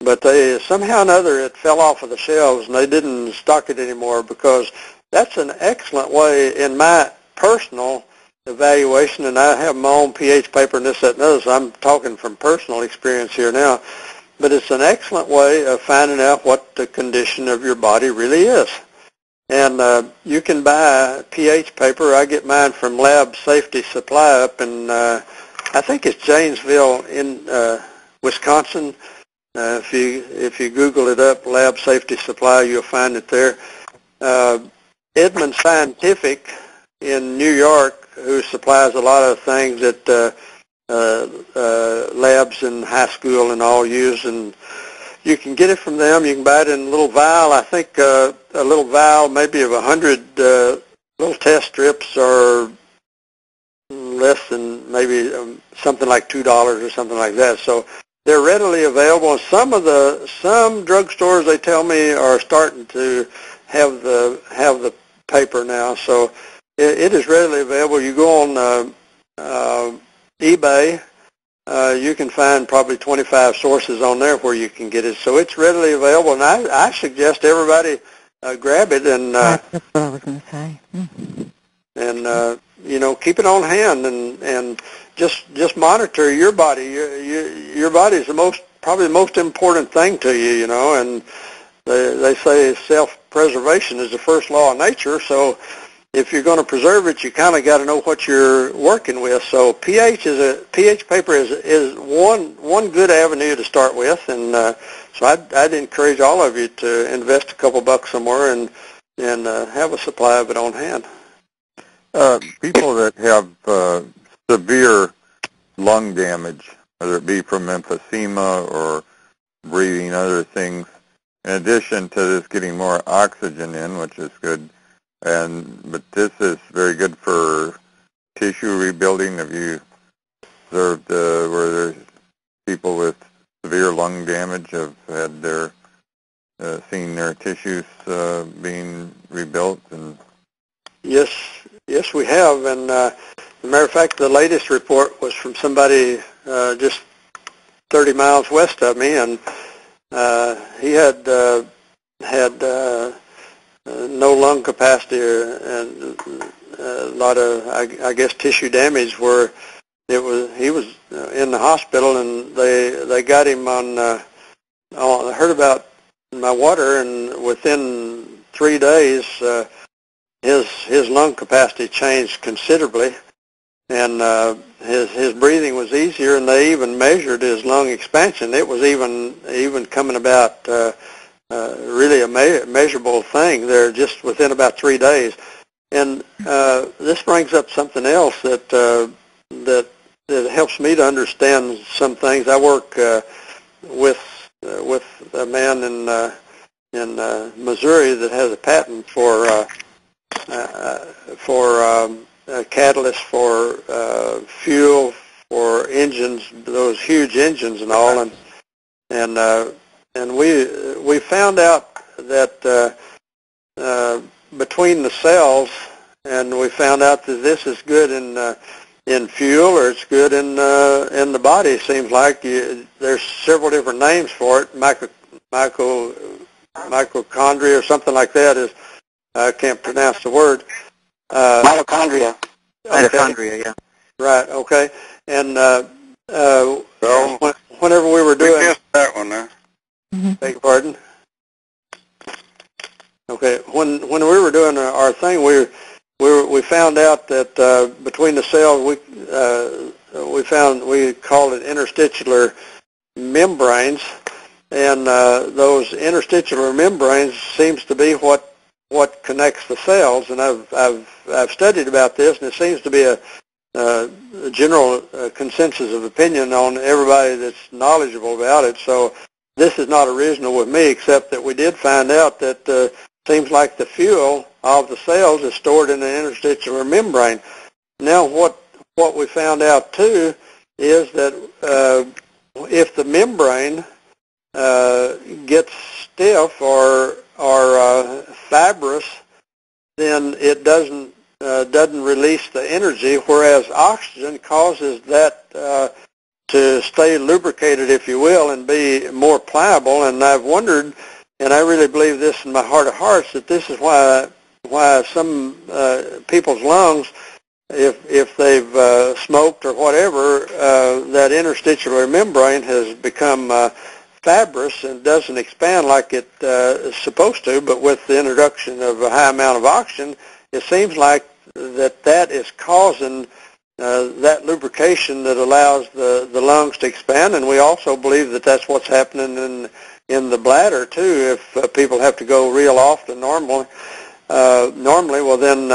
but they somehow or another it fell off of the shelves, and they didn't stock it anymore, because that's an excellent way, in my personal evaluation, and I have my own pH paper and this, that, and other, so I'm talking from personal experience here now, but it's an excellent way of finding out what the condition of your body really is. And you can buy pH paper. I get mine from Lab Safety Supply up in, I think it's Janesville in Wisconsin. If you Google it up, Lab Safety Supply, you'll find it there. Edmund Scientific in New York, who supplies a lot of things that labs in high school and all use, and you can get it from them. You can buy it in a little vial. I think a little vial maybe of 100 little test strips are less than maybe something like $2 or something like that. So they're readily available. And some drugstores, they tell me, are starting to have the paper now. So it is readily available. You go on eBay. You can find probably 25 sources on there where you can get it. So it's readily available, and I suggest everybody grab it and that's what I was going to say. And keep it on hand and just monitor your body. Your body is probably the most important thing to you, and they say self-preservation is the first law of nature. So if you're going to preserve it, you kind of got to know what you're working with. So pH paper is one good avenue to start with, and so I'd encourage all of you to invest a couple bucks somewhere and have a supply of it on hand. People that have severe lung damage, whether it be from emphysema or breathing other things, in addition to this getting more oxygen in, which is good. But this is very good for tissue rebuilding. Have you observed where there's people with severe lung damage have had seen their tissues being rebuilt? And yes, we have. And matter of fact, the latest report was from somebody just 30 miles west of me, and he had no lung capacity and a lot of, I guess, tissue damage where he was in the hospital, and they got him on. I heard about my water, and within 3 days, his lung capacity changed considerably, and his breathing was easier, and they even measured his lung expansion. It was even coming about really a measurable thing there just within about 3 days. And this brings up something else that helps me to understand some things. I work with a man in Missouri that has a patent for a catalyst for fuel for engines, those huge engines and all, and we found out that between the cells, and we found out that this is good in fuel, or it's good in the body. It seems like there's several different names for it. Mitochondria or something like that is. I can't pronounce the word. Mitochondria. Okay. Mitochondria, yeah. Right. Okay. And whenever we were doing, we missed that one there. Beg your pardon. Okay. When we were doing our thing, we found out that between the cells, we called it interstitial membranes, and those interstitial membranes seems to be what connects the cells. And I've studied about this, and it seems to be a general consensus of opinion on everybody that's knowledgeable about it. So this is not original with me, except that we did find out that seems like the fuel of the cells is stored in the interstitial membrane. Now what we found out too is that if the membrane gets stiff or fibrous, then it doesn't release the energy, whereas oxygen causes that to stay lubricated, if you will, and be more pliable. And I've wondered, and I really believe this in my heart of hearts, that this is why some people's lungs, if they've smoked or whatever, that interstitial membrane has become fibrous and doesn't expand like it is supposed to. But with the introduction of a high amount of oxygen, it seems like that is causing that lubrication that allows the lungs to expand. And we also believe that that's what's happening in the bladder too. If people have to go real often normally, well then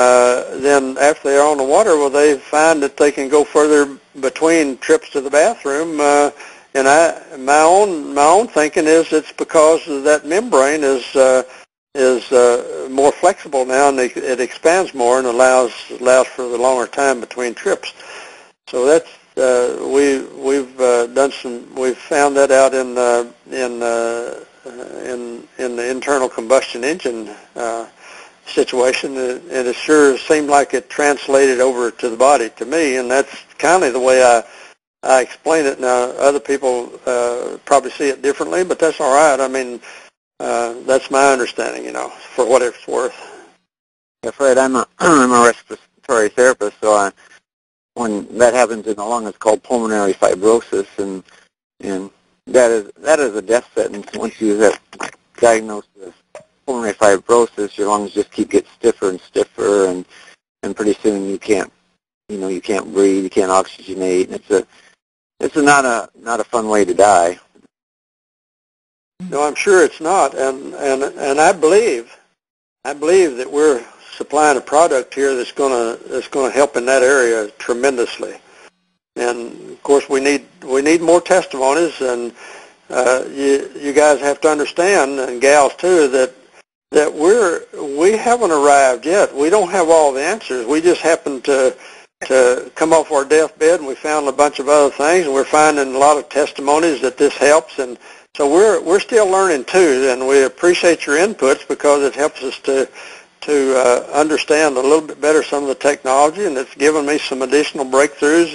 after they're on the water, well, they find that they can go further between trips to the bathroom. And my own thinking is it's because that membrane is more flexible now, and it expands more and allows for the longer time between trips. So that's we've found that out in the internal combustion engine situation, and it sure seemed like it translated over to the body to me, and that's kind of the way I explain it. Now, other people probably see it differently, but that's all right. I mean, that's my understanding, for what it's worth. Yeah, Fred, I'm a respiratory therapist, so when that happens in the lung, it's called pulmonary fibrosis, and that is a death sentence. Once you have diagnosed with pulmonary fibrosis, your lungs just keep getting stiffer and stiffer, and pretty soon you can't breathe, you can't oxygenate, and it's not a fun way to die. No, I'm sure it's not, and I believe that we're supplying a product here that's going to help in that area tremendously. And of course, we need more testimonies, and you guys have to understand, and gals too, that we haven't arrived yet. We don't have all the answers. We just happen to come off our deathbed, and we found a bunch of other things, and we're finding a lot of testimonies that this helps, and so we're still learning too, and we appreciate your inputs because it helps us to understand a little bit better some of the technology, and it's given me some additional breakthroughs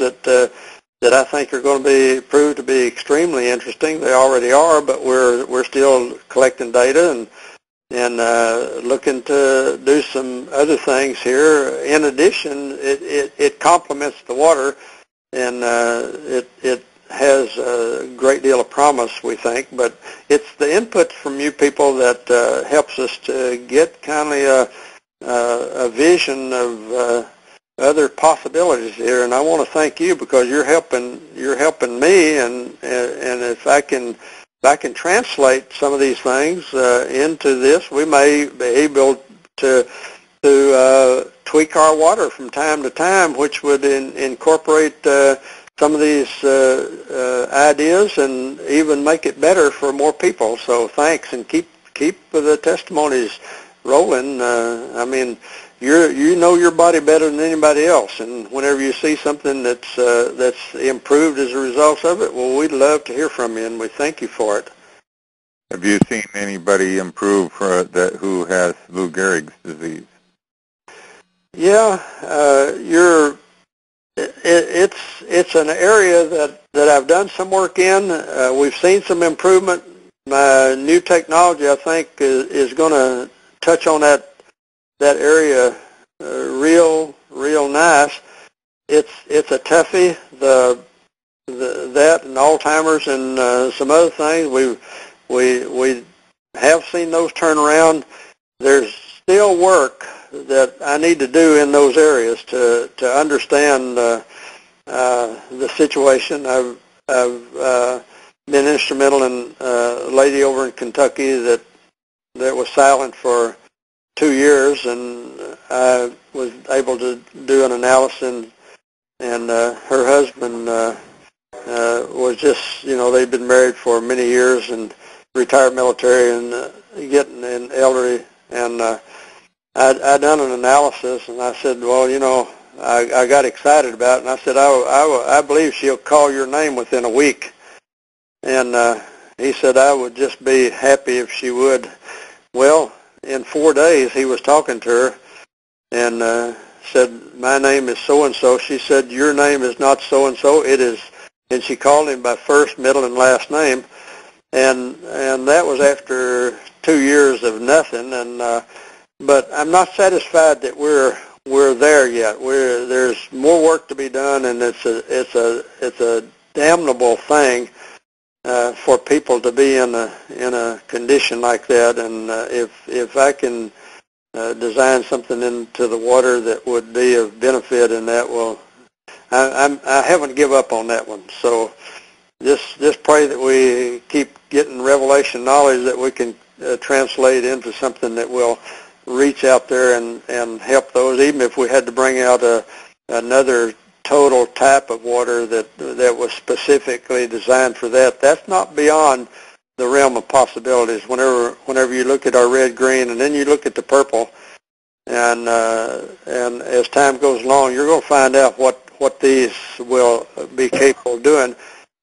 that I think are going to prove to be extremely interesting. They already are, but we're still collecting data and looking to do some other things here. In addition, it complements the water, and it has a great deal of promise, we think. But it's the input from you people that helps us to get kind of a vision of other possibilities here. And I want to thank you because you're helping me, and if I can translate some of these things into this, we may be able to tweak our water from time to time, which would incorporate some of these ideas and even make it better for more people. So thanks, and keep the testimonies rolling. I mean, you know your body better than anybody else, and whenever you see something that's improved as a result of it, well, we'd love to hear from you, and we thank you for it. Have you seen anybody improve who has Lou Gehrig's disease? Yeah, it's an area that I've done some work in. We've seen some improvement. My new technology, I think, is going to touch on that area real nice. It's a toughie. That and Alzheimer's and some other things. We have seen those turn around. There's still work that I need to do in those areas to understand the situation. I've been instrumental in a lady over in Kentucky that was silent for 2 years, and I was able to do an analysis, and her husband was just, they'd been married for many years and retired military and getting an elderly, and I done an analysis, and I said, well, I got excited about it, and I said, I believe she'll call your name within a week. And he said, I would just be happy if she would. Well, in 4 days, he was talking to her and said, my name is so-and-so. She said, your name is not so-and-so, it is, and she called him by first, middle, and last name. And that was after 2 years of nothing. And but I'm not satisfied that we're there yet. There's more work to be done, and it's a damnable thing for people to be in a condition like that. And if I can design something into the water that would be of benefit, and that will, I haven't give up on that one. So just pray that we keep getting revelation knowledge that we can translate into something that will reach out there and help those, even if we had to bring out another total type of water that was specifically designed for that. That's not beyond the realm of possibilities. Whenever you look at our red, green, and then you look at the purple, and as time goes along, you're going to find out what these will be capable of doing.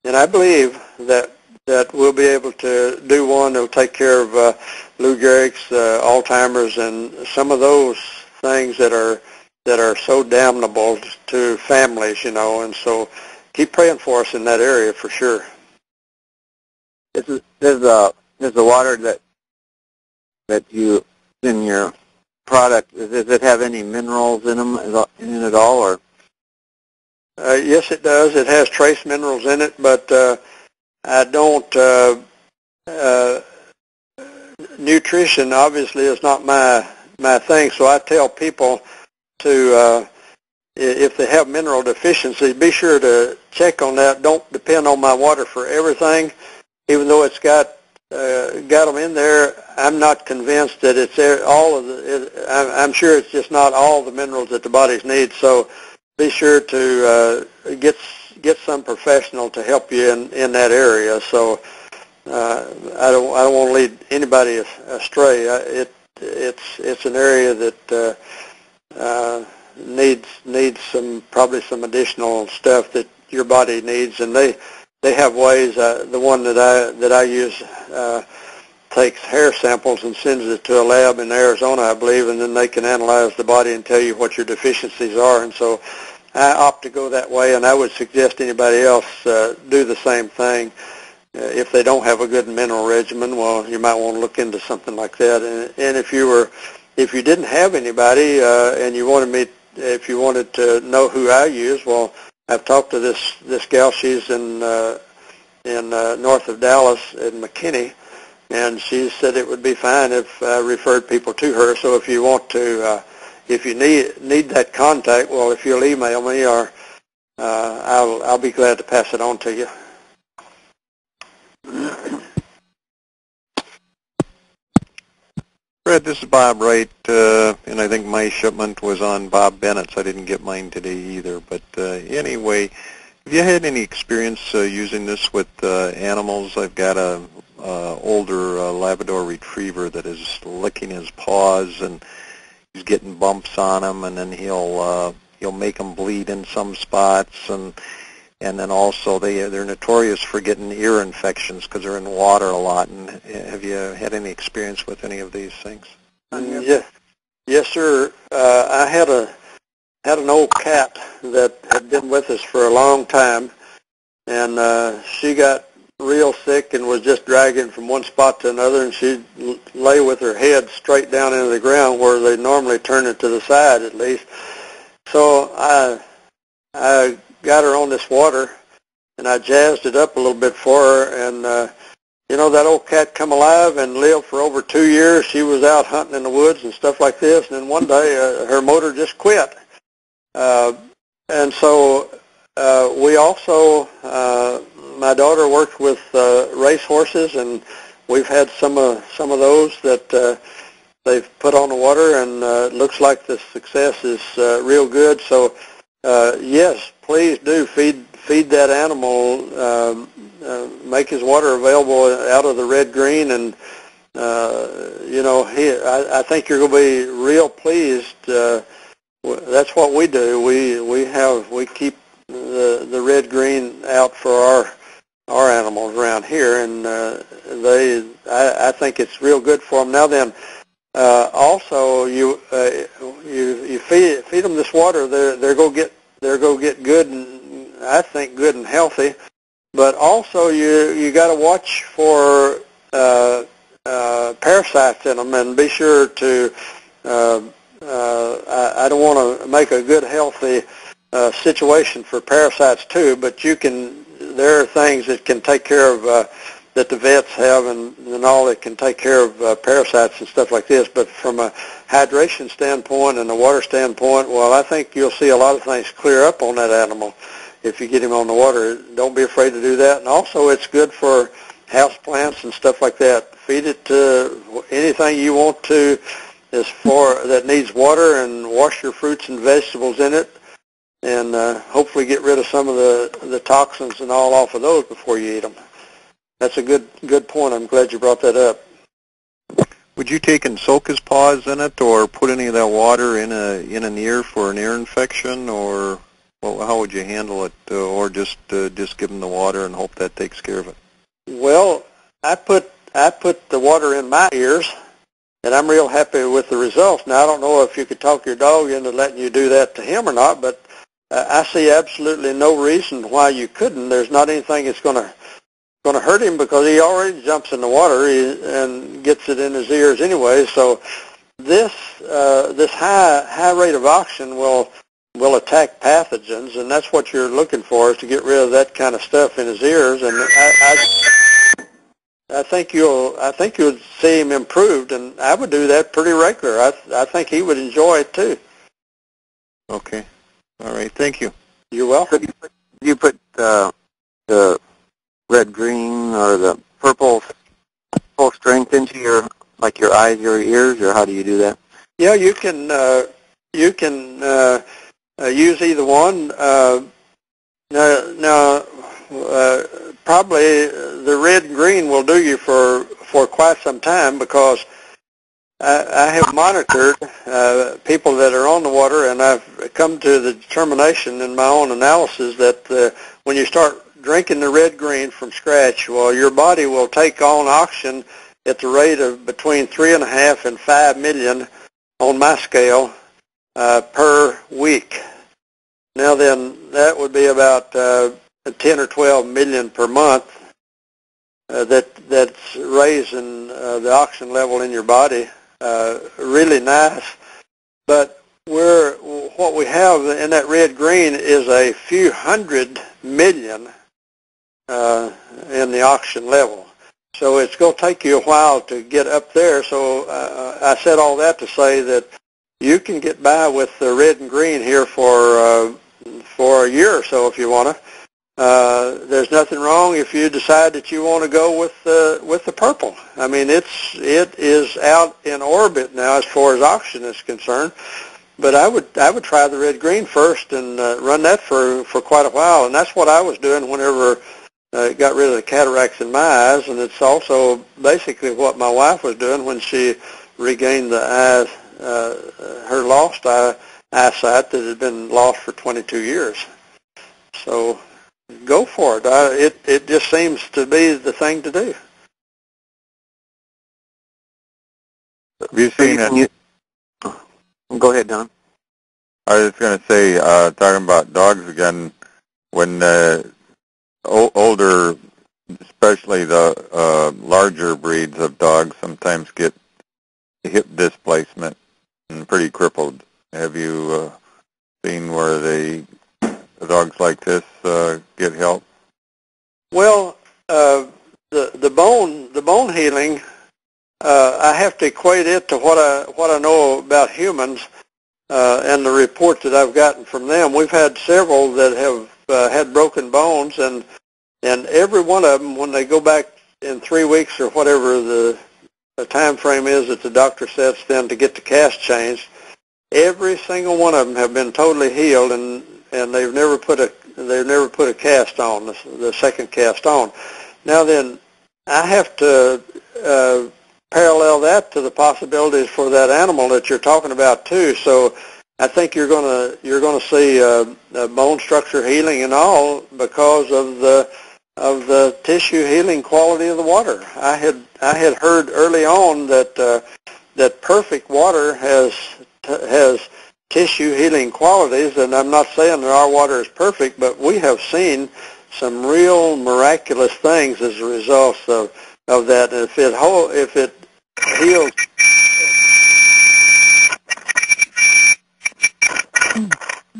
And I believe that we'll be able to do one that will take care of Lou Gehrig's, Alzheimer's, and some of those things that are so damnable to families, and so keep praying for us in that area for sure. There's the water that you in your product. Does it have any minerals in it at all, or? Yes, it does. It has trace minerals in it, but I don't. Nutrition obviously is not my thing, so I tell people to, if they have mineral deficiency, be sure to check on that. Don't depend on my water for everything, even though it's got them in there. I'm not convinced that it's all of the. I'm sure it's just not all the minerals that the bodies need. So be sure to get some professional to help you in that area. So I don't want to lead anybody astray. It's an area that needs probably some additional stuff that your body needs, and they have ways. The one that I use takes hair samples and sends it to a lab in Arizona, I believe, and then they can analyze the body and tell you what your deficiencies are. And so I opt to go that way, and I would suggest anybody else do the same thing. If they don't have a good mineral regimen, well, you might want to look into something like that. And if you didn't have anybody and you if you wanted to know who I use, well, I've talked to this gal. She's in north of Dallas in McKinney, and she said it would be fine if I referred people to her. So if you want to, if you need that contact, well, if you'll email me, or I'll be glad to pass it on to you. Fred, this is Bob Wright, and I think my shipment was on Bob Bennett's. I didn't get mine today either. But anyway, have you had any experience using this with animals? I've got a older Labrador Retriever that is licking his paws, and he's getting bumps on him, and then he'll make them bleed in some spots, and then also they're notorious for getting ear infections because they're in water a lot. And have you had any experience with any of these things? Yes, sir. I had an old cat that had been with us for a long time, and she got real sick and was just dragging from one spot to another, and she'd lay with her head straight down into the ground where they normally turn it to the side at least. So I got her on this water, and I jazzed it up a little bit for her, and that old cat come alive and lived for over 2 years. She was out hunting in the woods and stuff like this, and then one day her motor just quit. And so we also, my daughter worked with race horses, and we've had some of those that they've put on the water, and it looks like the success is real good. So yes, please do feed that animal, make his water available out of the red green, and I think you're going to be real pleased. That's what we do. We keep the red green out for our animals around here, and I think it's real good for them. Now then, also you feed them this water, they're go get good, and I think good and healthy. But also you got to watch for parasites in them, and be sure to. I don't want to make a good, healthy situation for parasites too, but there are things that can take care of, that the vets have and all that can take care of parasites and stuff like this. But from a hydration standpoint and a water standpoint, well, I think you'll see a lot of things clear up on that animal if you get him on the water. Don't be afraid to do that. And also it's good for house plants and stuff like that. Feed it to anything you want to that needs water, and wash your fruits and vegetables in it, and hopefully get rid of some of the toxins and all off of those before you eat them. That's a good point. I'm glad you brought that up. Would you take and soak his paws in it, or put any of that water in an ear for an ear infection, or how would you handle it, or just give him the water and hope that takes care of it? Well, I put the water in my ears, and I'm real happy with the results. Now, I don't know if you could talk your dog into letting you do that to him or not, but I see absolutely no reason why you couldn't. There's not anything that's going to hurt him, because he already jumps in the water and gets it in his ears anyway. So this high rate of oxygen will attack pathogens, and that's what you're looking for, is to get rid of that kind of stuff in his ears. And I think you'll see him improved, and I would do that pretty regular. I think he would enjoy it too. Okay. All right. Thank you. You're welcome. So you put the red, green, or the purple full strength into your eyes, your ears, or how do you do that? Yeah, you can use either one. Probably the red and green will do you for quite some time, because I have monitored people that are on the water, and I've come to the determination in my own analysis that when you start drinking the red green from scratch, well, your body will take on oxygen at the rate of between 3.5 and 5 million on my scale per week. Now then, that would be about 10 or 12 million per month. That's raising the oxygen level in your body. Really nice. But what we have in that red-green is a few 100 million in the oxygen level. So it's going to take you a while to get up there. So I said all that to say that you can get by with the red and green here for a year or so if you want to. There's nothing wrong if you decide that you want to go with the purple. I mean, it is out in orbit now as far as oxygen is concerned. But I would try the red green first and run that for quite a while, and that's what I was doing whenever it got rid of the cataracts in my eyes, and it's also basically what my wife was doing when she regained the eyes, her lost eyesight that had been lost for 22 years. So go for it. It just seems to be the thing to do. Have you seen it? Go ahead, Don. I was going to say, talking about dogs again, when older, especially the larger breeds of dogs, sometimes get hip displacement and pretty crippled. Have you seen where the dogs like this get help? Well, the bone healing, I have to equate it to what I know about humans and the reports that I've gotten from them. We've had several that have had broken bones, and every one of them, when they go back in 3 weeks or whatever the time frame is that the doctor sets them to get the cast changed, every single one of them have been totally healed, and they've never put a cast on, the second cast on. Now then, I have to parallel that to the possibilities for that animal that you're talking about too. So I think you're going to see bone structure healing and all because of the tissue healing quality of the water. I had heard early on that perfect water has tissue healing qualities, and I'm not saying that our water is perfect, but we have seen some real miraculous things as a result of that. And if it heals.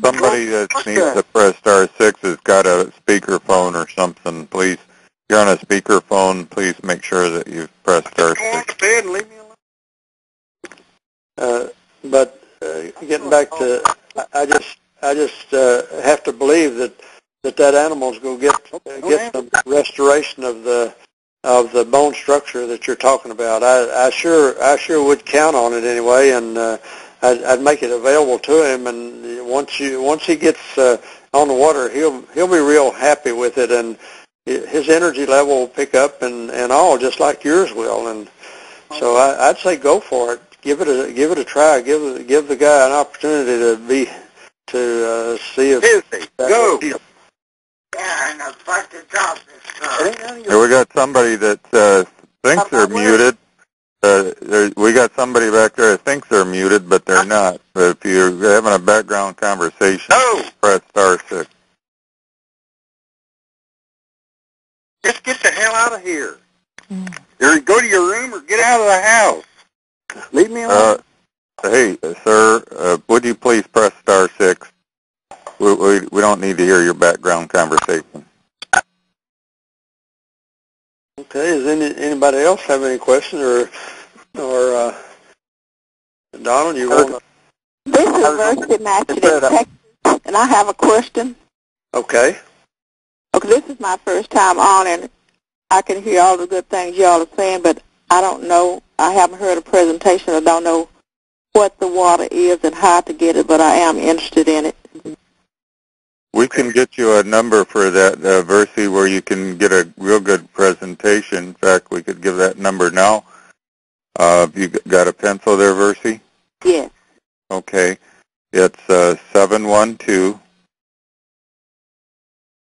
Somebody that needs to press star 6 has got a speakerphone or something. Please, if you're on a speakerphone, please make sure that you've pressed star 6. Go to bed and leave me alone. But getting back to, I just have to believe that animal's going to get some restoration of the bone structure that you're talking about. I sure would count on it anyway, and I'd make it available to him. And once he gets on the water, he'll be real happy with it, and his energy level will pick up and all, just like yours will. And so I'd say go for it. Give it a try. Give the guy an opportunity to see if go. Here we got somebody that thinks they're muted. We got somebody back there that thinks they're muted, but they're not. But if you're having a background conversation, press star 6. Just get the hell out of here. Or go to your room or get out of the house. Leave me alone. Hey, sir, would you please press star 6? We don't need to hear your background conversation. Okay. Does anybody else have any questions, or Donald, you want to? This is Mercy Matchett in Texas, and I have a question. Okay. Okay, this is my first time on, and I can hear all the good things y'all are saying, but I don't know. I haven't heard a presentation. I don't know what the water is and how to get it, but I am interested in it. We can get you a number for that, Versi, where you can get a real good presentation. In fact, we could give that number now. You got a pencil there, Versi? Yes. Okay. It's 712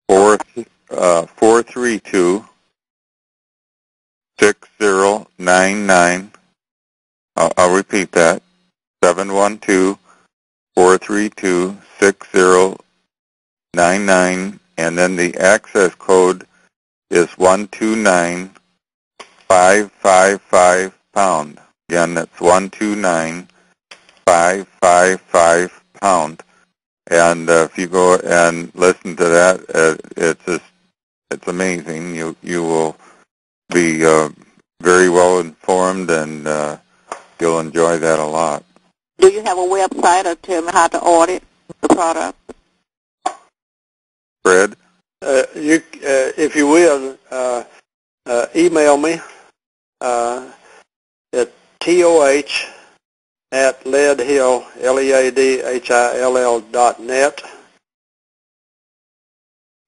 432 712-432-6099. I'll repeat that, 712-432-6099, and then the access code is 129-555-pound. Again, that's 129-555-pound. And if you go and listen to that, it's amazing. You will be very well informed, and you'll enjoy that a lot. Do you have a website, or tell me how to order the product? Fred? If you will, email me at toh@leadhill, leadhill.net.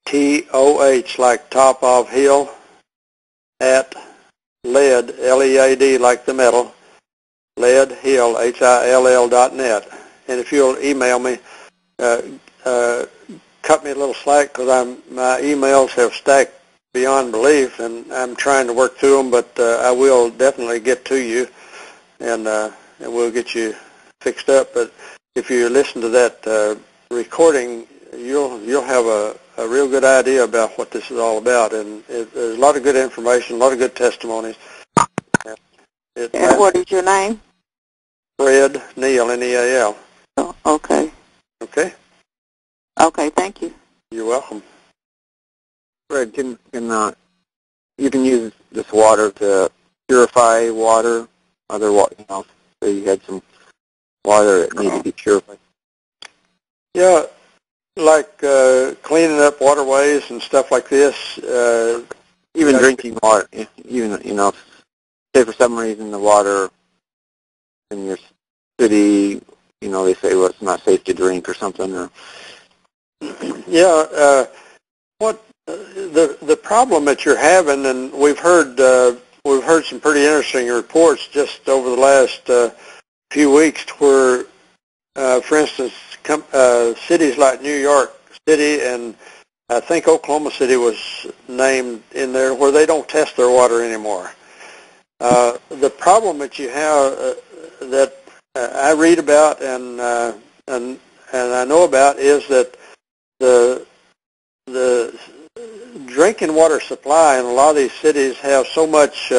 TOH like top of hill, at lead, lead like the metal, leadhill, hill.net. And if you'll email me, cut me a little slack, because my emails have stacked beyond belief, and I'm trying to work through them, but I will definitely get to you, and we'll get you fixed up. But if you listen to that recording, you'll have a real good idea about what this is all about, and there's a lot of good information, a lot of good testimonies. And what is your name? Fred Neal, N-E-A-L. Oh, okay. Okay? Okay, thank you. You're welcome. Fred, you can use this water to purify water, other water, so you had some water that needed to be purified. Yeah, like cleaning up waterways and stuff like this. Even drinking water, even, say for some reason the water in your city, they say, well, it's not safe to drink or something. Or yeah, what the problem that you're having, and we've heard some pretty interesting reports just over the last few weeks, where, for instance, cities like New York City and I think Oklahoma City was named in there, where they don't test their water anymore. The problem that you have that I read about and I know about is that the drinking water supply in a lot of these cities have so much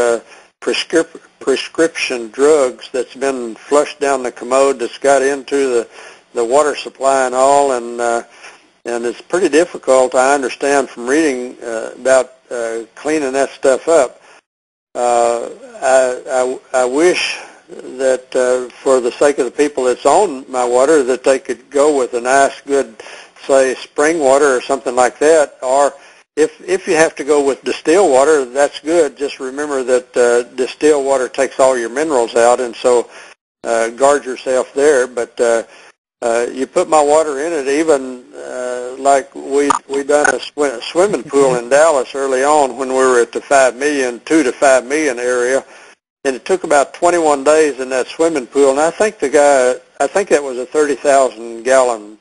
prescription drugs that's been flushed down the commode, that's got into the water supply and all, and it's pretty difficult, I understand from reading about cleaning that stuff up. I wish that for the sake of the people that's on my water, that they could go with a nice, good, say, spring water or something like that. Or if you have to go with distilled water, that's good. Just remember that distilled water takes all your minerals out, and so guard yourself there. But you put my water in it, even like we done a swimming pool in Dallas early on when we were at the 2 to 5 million area, and it took about 21 days in that swimming pool. And I think that was a 30,000 gallon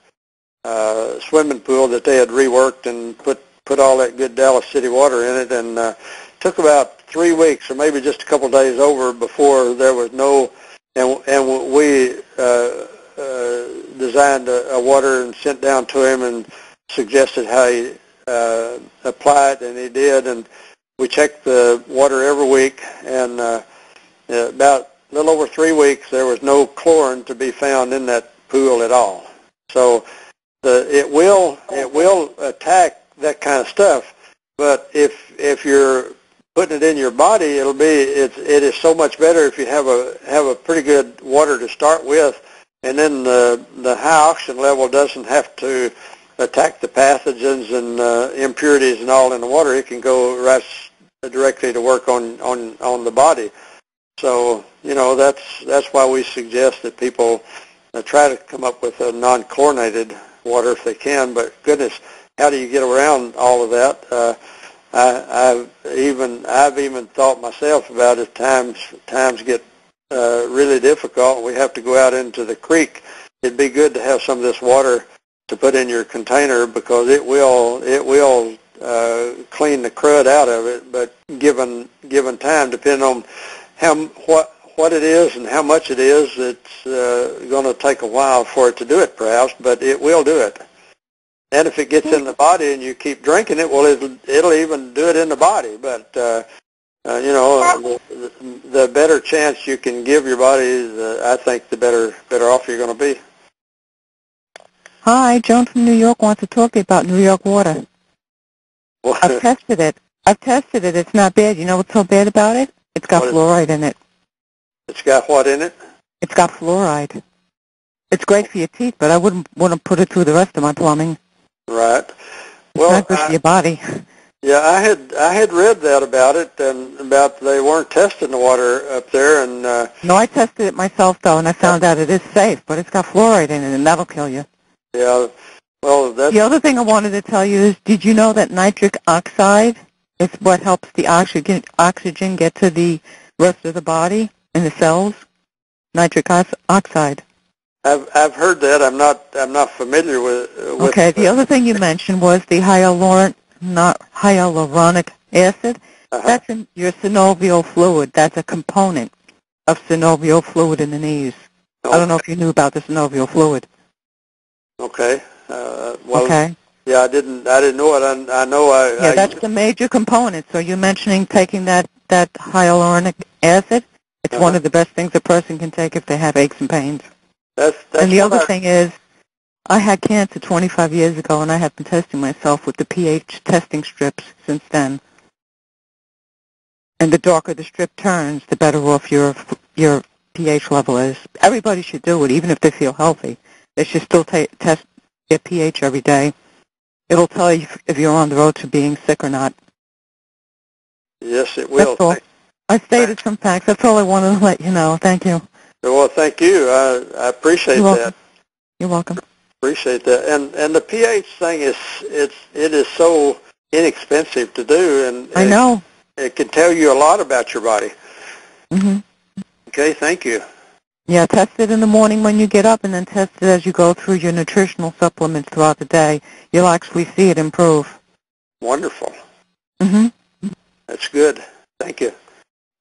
swimming pool that they had reworked and put all that good Dallas City water in it, and took about 3 weeks or maybe just a couple days over before there was no, and we designed a water and sent down to him and suggested how he apply it, and he did, and we checked the water every week, and about a little over 3 weeks there was no chlorine to be found in that pool at all. So it will attack that kind of stuff, but if you're putting it in your body, it is so much better if you have a pretty good water to start with, and then the high oxygen level doesn't have to attack the pathogens and impurities and all in the water. It can go right directly to work on the body. So that's why we suggest that people try to come up with a non-chlorinated water if they can. But goodness, how do you get around all of that? I've even thought myself about it. Times get really difficult. We have to go out into the creek. It'd be good to have some of this water to put in your container, because it will clean the crud out of it, but given time, depending on what it is and how much it is, it's going to take a while for it to do it, perhaps, but it will do it. And if it gets in the body and you keep drinking it, well, it'll even do it in the body. But the better chance you can give your body, I think, the better off you're going to be. Hi, Joan from New York wants to talk to you about New York water. Well, I've tested it. It's not bad. You know what's so bad about it? It's got fluoride in it. It's got what in it? It's got fluoride. It's great for your teeth, but I wouldn't want to put it through the rest of my plumbing. Right. It's not good for your body. Yeah, I had read that about it, and about they weren't testing the water up there, and No, I tested it myself though, and I found out it is safe, but it's got fluoride in it, and that'll kill you. Yeah. Well, that's the other thing I wanted to tell you is, did you know that nitric oxide is what helps the oxygen get to the rest of the body and the cells? Nitric oxide. I've heard that. I'm not familiar with. Okay. The other thing you mentioned was the hyaluronic acid. That's in your synovial fluid. That's a component of synovial fluid in the knees. Okay. I don't know if you knew about the synovial fluid. Okay. Well, okay. Yeah, I didn't know it. I know I. Yeah, that's the major component. So you're mentioning taking that hyaluronic acid. It's one of the best things a person can take if they have aches and pains. And the other thing is, I had cancer 25 years ago, and I have been testing myself with the pH testing strips since then. And the darker the strip turns, the better off your pH level is. Everybody should do it, even if they feel healthy. They should still test their pH every day. It'll tell you if you're on the road to being sick or not. Yes, it will. That's all. I stated some facts. That's all I wanted to let you know. Thank you. Well, thank you. I appreciate that. You're welcome. Appreciate that. And the pH thing it is so inexpensive to do, and I know it can tell you a lot about your body. Mhm. Okay, thank you. Yeah, test it in the morning when you get up, and then test it as you go through your nutritional supplements throughout the day. You'll actually see it improve. Wonderful. Mhm. That's good. Thank you.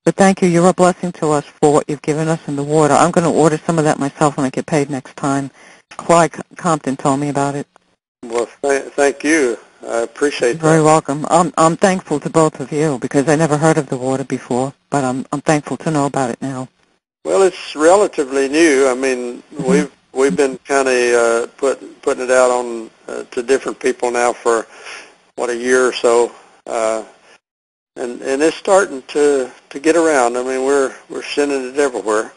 But thank you. You're a blessing to us for what you've given us in the water. I'm going to order some of that myself when I get paid next time. Clyde Compton told me about it. Well, thank you. I appreciate that. You're very welcome. I'm thankful to both of you because I never heard of the water before, but I'm thankful to know about it now. Well, it's relatively new. I mean, we've been kind of putting it out on to different people now for a year or so. And it's starting to get around. I mean, we're sending it everywhere.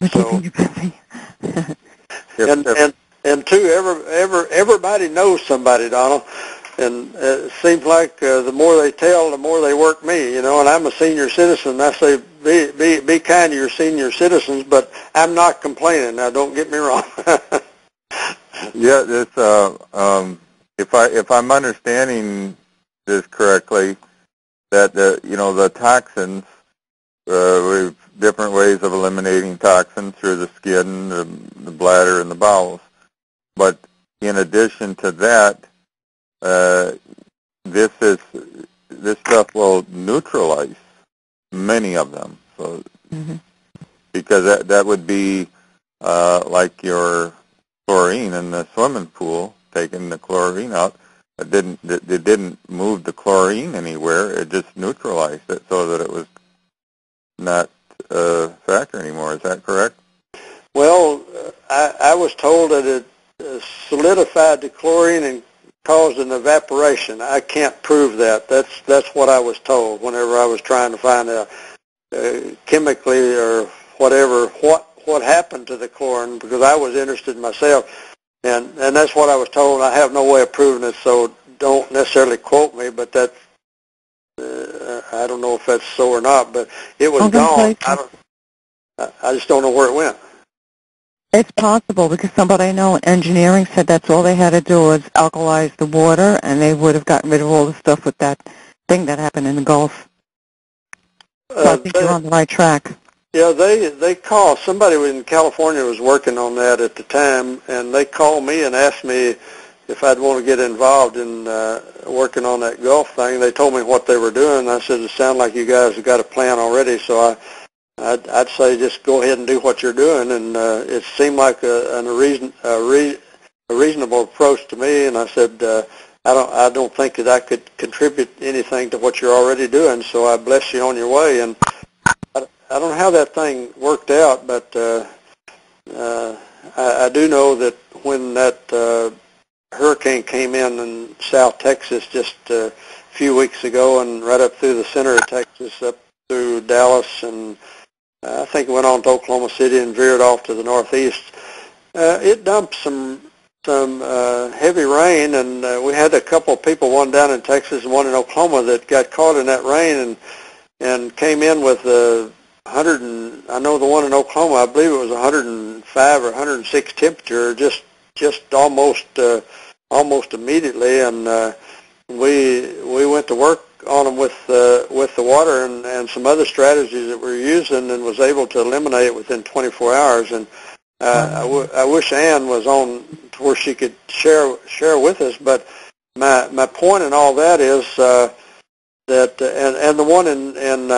We're keeping you busy. and too, everybody knows somebody, Donald. And it seems like the more they tell, the more they work me. You know, and I'm a senior citizen. I say be kind to your senior citizens, but I'm not complaining. Now, don't get me wrong. Yeah, this if I'm understanding this correctly, that the toxins, we've different ways of eliminating toxins through the skin, the bladder, and the bowels. But in addition to that, this stuff will neutralize many of them. So because that would be like your chlorine in the swimming pool, taking the chlorine out. It didn't move the chlorine anywhere. It just neutralized it so that it was not a factor anymore. Is that correct? Well, I was told that it solidified the chlorine and caused an evaporation. I can't prove that. That's what I was told whenever I was trying to find out chemically or whatever what happened to the chlorine, because I was interested myself. And that's what I was told. I have no way of proving it, so don't necessarily quote me, but that's, I don't know if that's so or not, but it was gone. I just don't know where it went. It's possible because somebody I know in engineering said that's all they had to do was alkalize the water, and they would have gotten rid of all the stuff with that thing that happened in the Gulf. So I think you're on the right track. Yeah, they called. Somebody in California was working on that at the time, and they called me and asked me if I'd want to get involved in working on that Gulf thing. They told me what they were doing. I said, it sounds like you guys have got a plan already, so I'd say just go ahead and do what you're doing. And it seemed like a reasonable approach to me, and I said, I don't think that I could contribute anything to what you're already doing, so I bless you on your way. And I don't know how that thing worked out, but I do know that when that hurricane came in South Texas just a few weeks ago and right up through the center of Texas, up through Dallas, and I think it went on to Oklahoma City and veered off to the northeast. It dumped some heavy rain, and we had a couple of people, one down in Texas and one in Oklahoma, that got caught in that rain and came in with 100, and I know the one in Oklahoma, I believe it was 105 or 106 temperature, just almost immediately, and we went to work on them with the water and some other strategies that we're using, and was able to eliminate it within 24 hours. And I wish Ann was on to where she could share with us. But my point in all that is that and the one in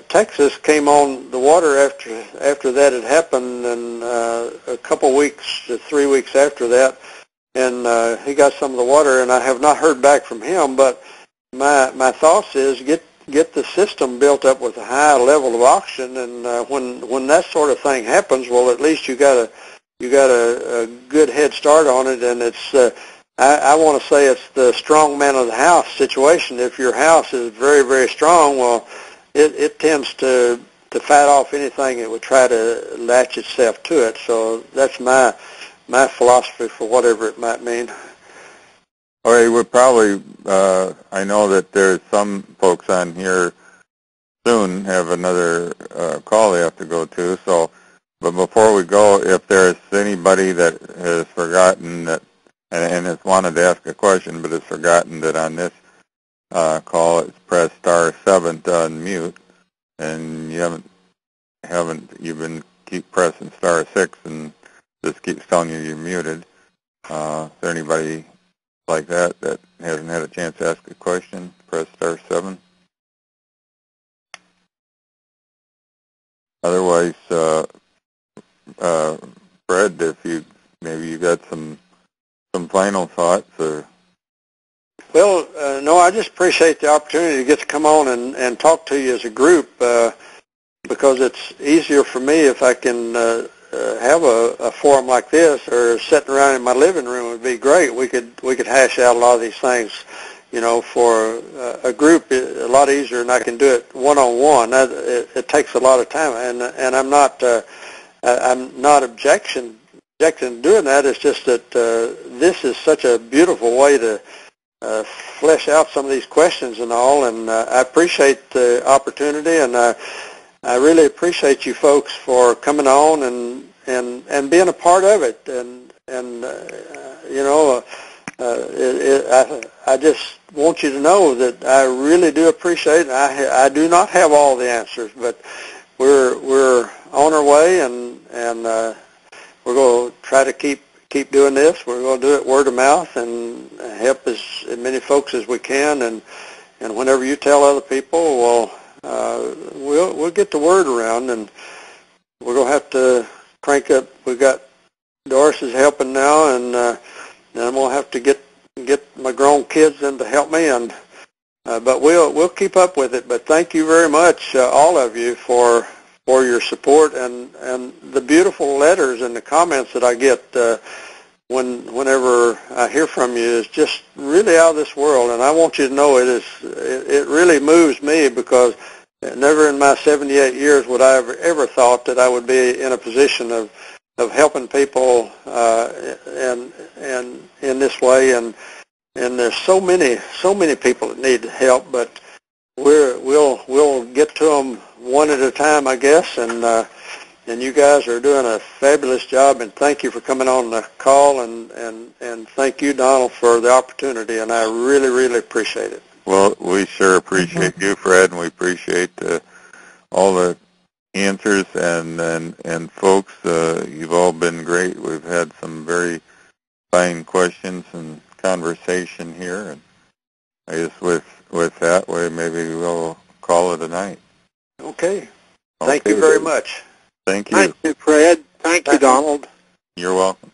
Texas came on the water after that had happened, and a couple weeks to 3 weeks after that, and he got some of the water, and I have not heard back from him. But my thoughts is get the system built up with a high level of oxygen, and when that sort of thing happens, well, at least you got a good head start on it. And it's I want to say it's the strong man of the house situation. If your house is very, very strong, well, it tends to fight off anything that would try to latch itself to it. So that's my philosophy for whatever it might mean. Or it would probably, I know that there's some folks on here soon have another call they have to go to. So, but before we go, if there's anybody that has forgotten that, and has wanted to ask a question, but has forgotten that on this call it's press *7 to unmute, and you've been keep pressing *6, and this keeps telling you you're muted. Is there anybody like that hasn't had a chance to ask a question? Press *7. Otherwise, Fred, if maybe you got some final thoughts, or well, no, I just appreciate the opportunity to get to come on and talk to you as a group, because it's easier for me if I can have a forum like this, or sitting around in my living room would be great. We could hash out a lot of these things, for a group a lot easier, and I can do it one-on-one. It takes a lot of time, and I'm not objecting to doing that. It's just that this is such a beautiful way to flesh out some of these questions and all, and I appreciate the opportunity, and I really appreciate you folks for coming on and being a part of it, and I just want you to know that I really do appreciate it. I do not have all the answers, but we're on our way, and we're going to try to keep doing this. We're going to do it word of mouth and help as many folks as we can, and whenever you tell other people, well, we'll get the word around, and we're going to have to crank up. We've got Doris is helping now, and I'm going to have to get my grown kids in to help me, and but we'll keep up with it. But thank you very much, all of you, for your support and the beautiful letters and the comments that I get whenever I hear from you is just really out of this world. And I want you to know it really moves me, because never in my 78 years would I ever thought that I would be in a position of helping people and in this way. And there's so many people that need help, but we'll get to them one at a time, I guess, and you guys are doing a fabulous job, and thank you for coming on the call, and thank you, Donald, for the opportunity, and I really, really appreciate it. Well, we sure appreciate you, Fred, and we appreciate all the answers, and folks, you've all been great. We've had some very fine questions, and conversation here, and I guess with that, maybe we'll call it a night. Okay. Thank you very much. Thank you. Thank you, Fred. Thank you, Donald. You're welcome.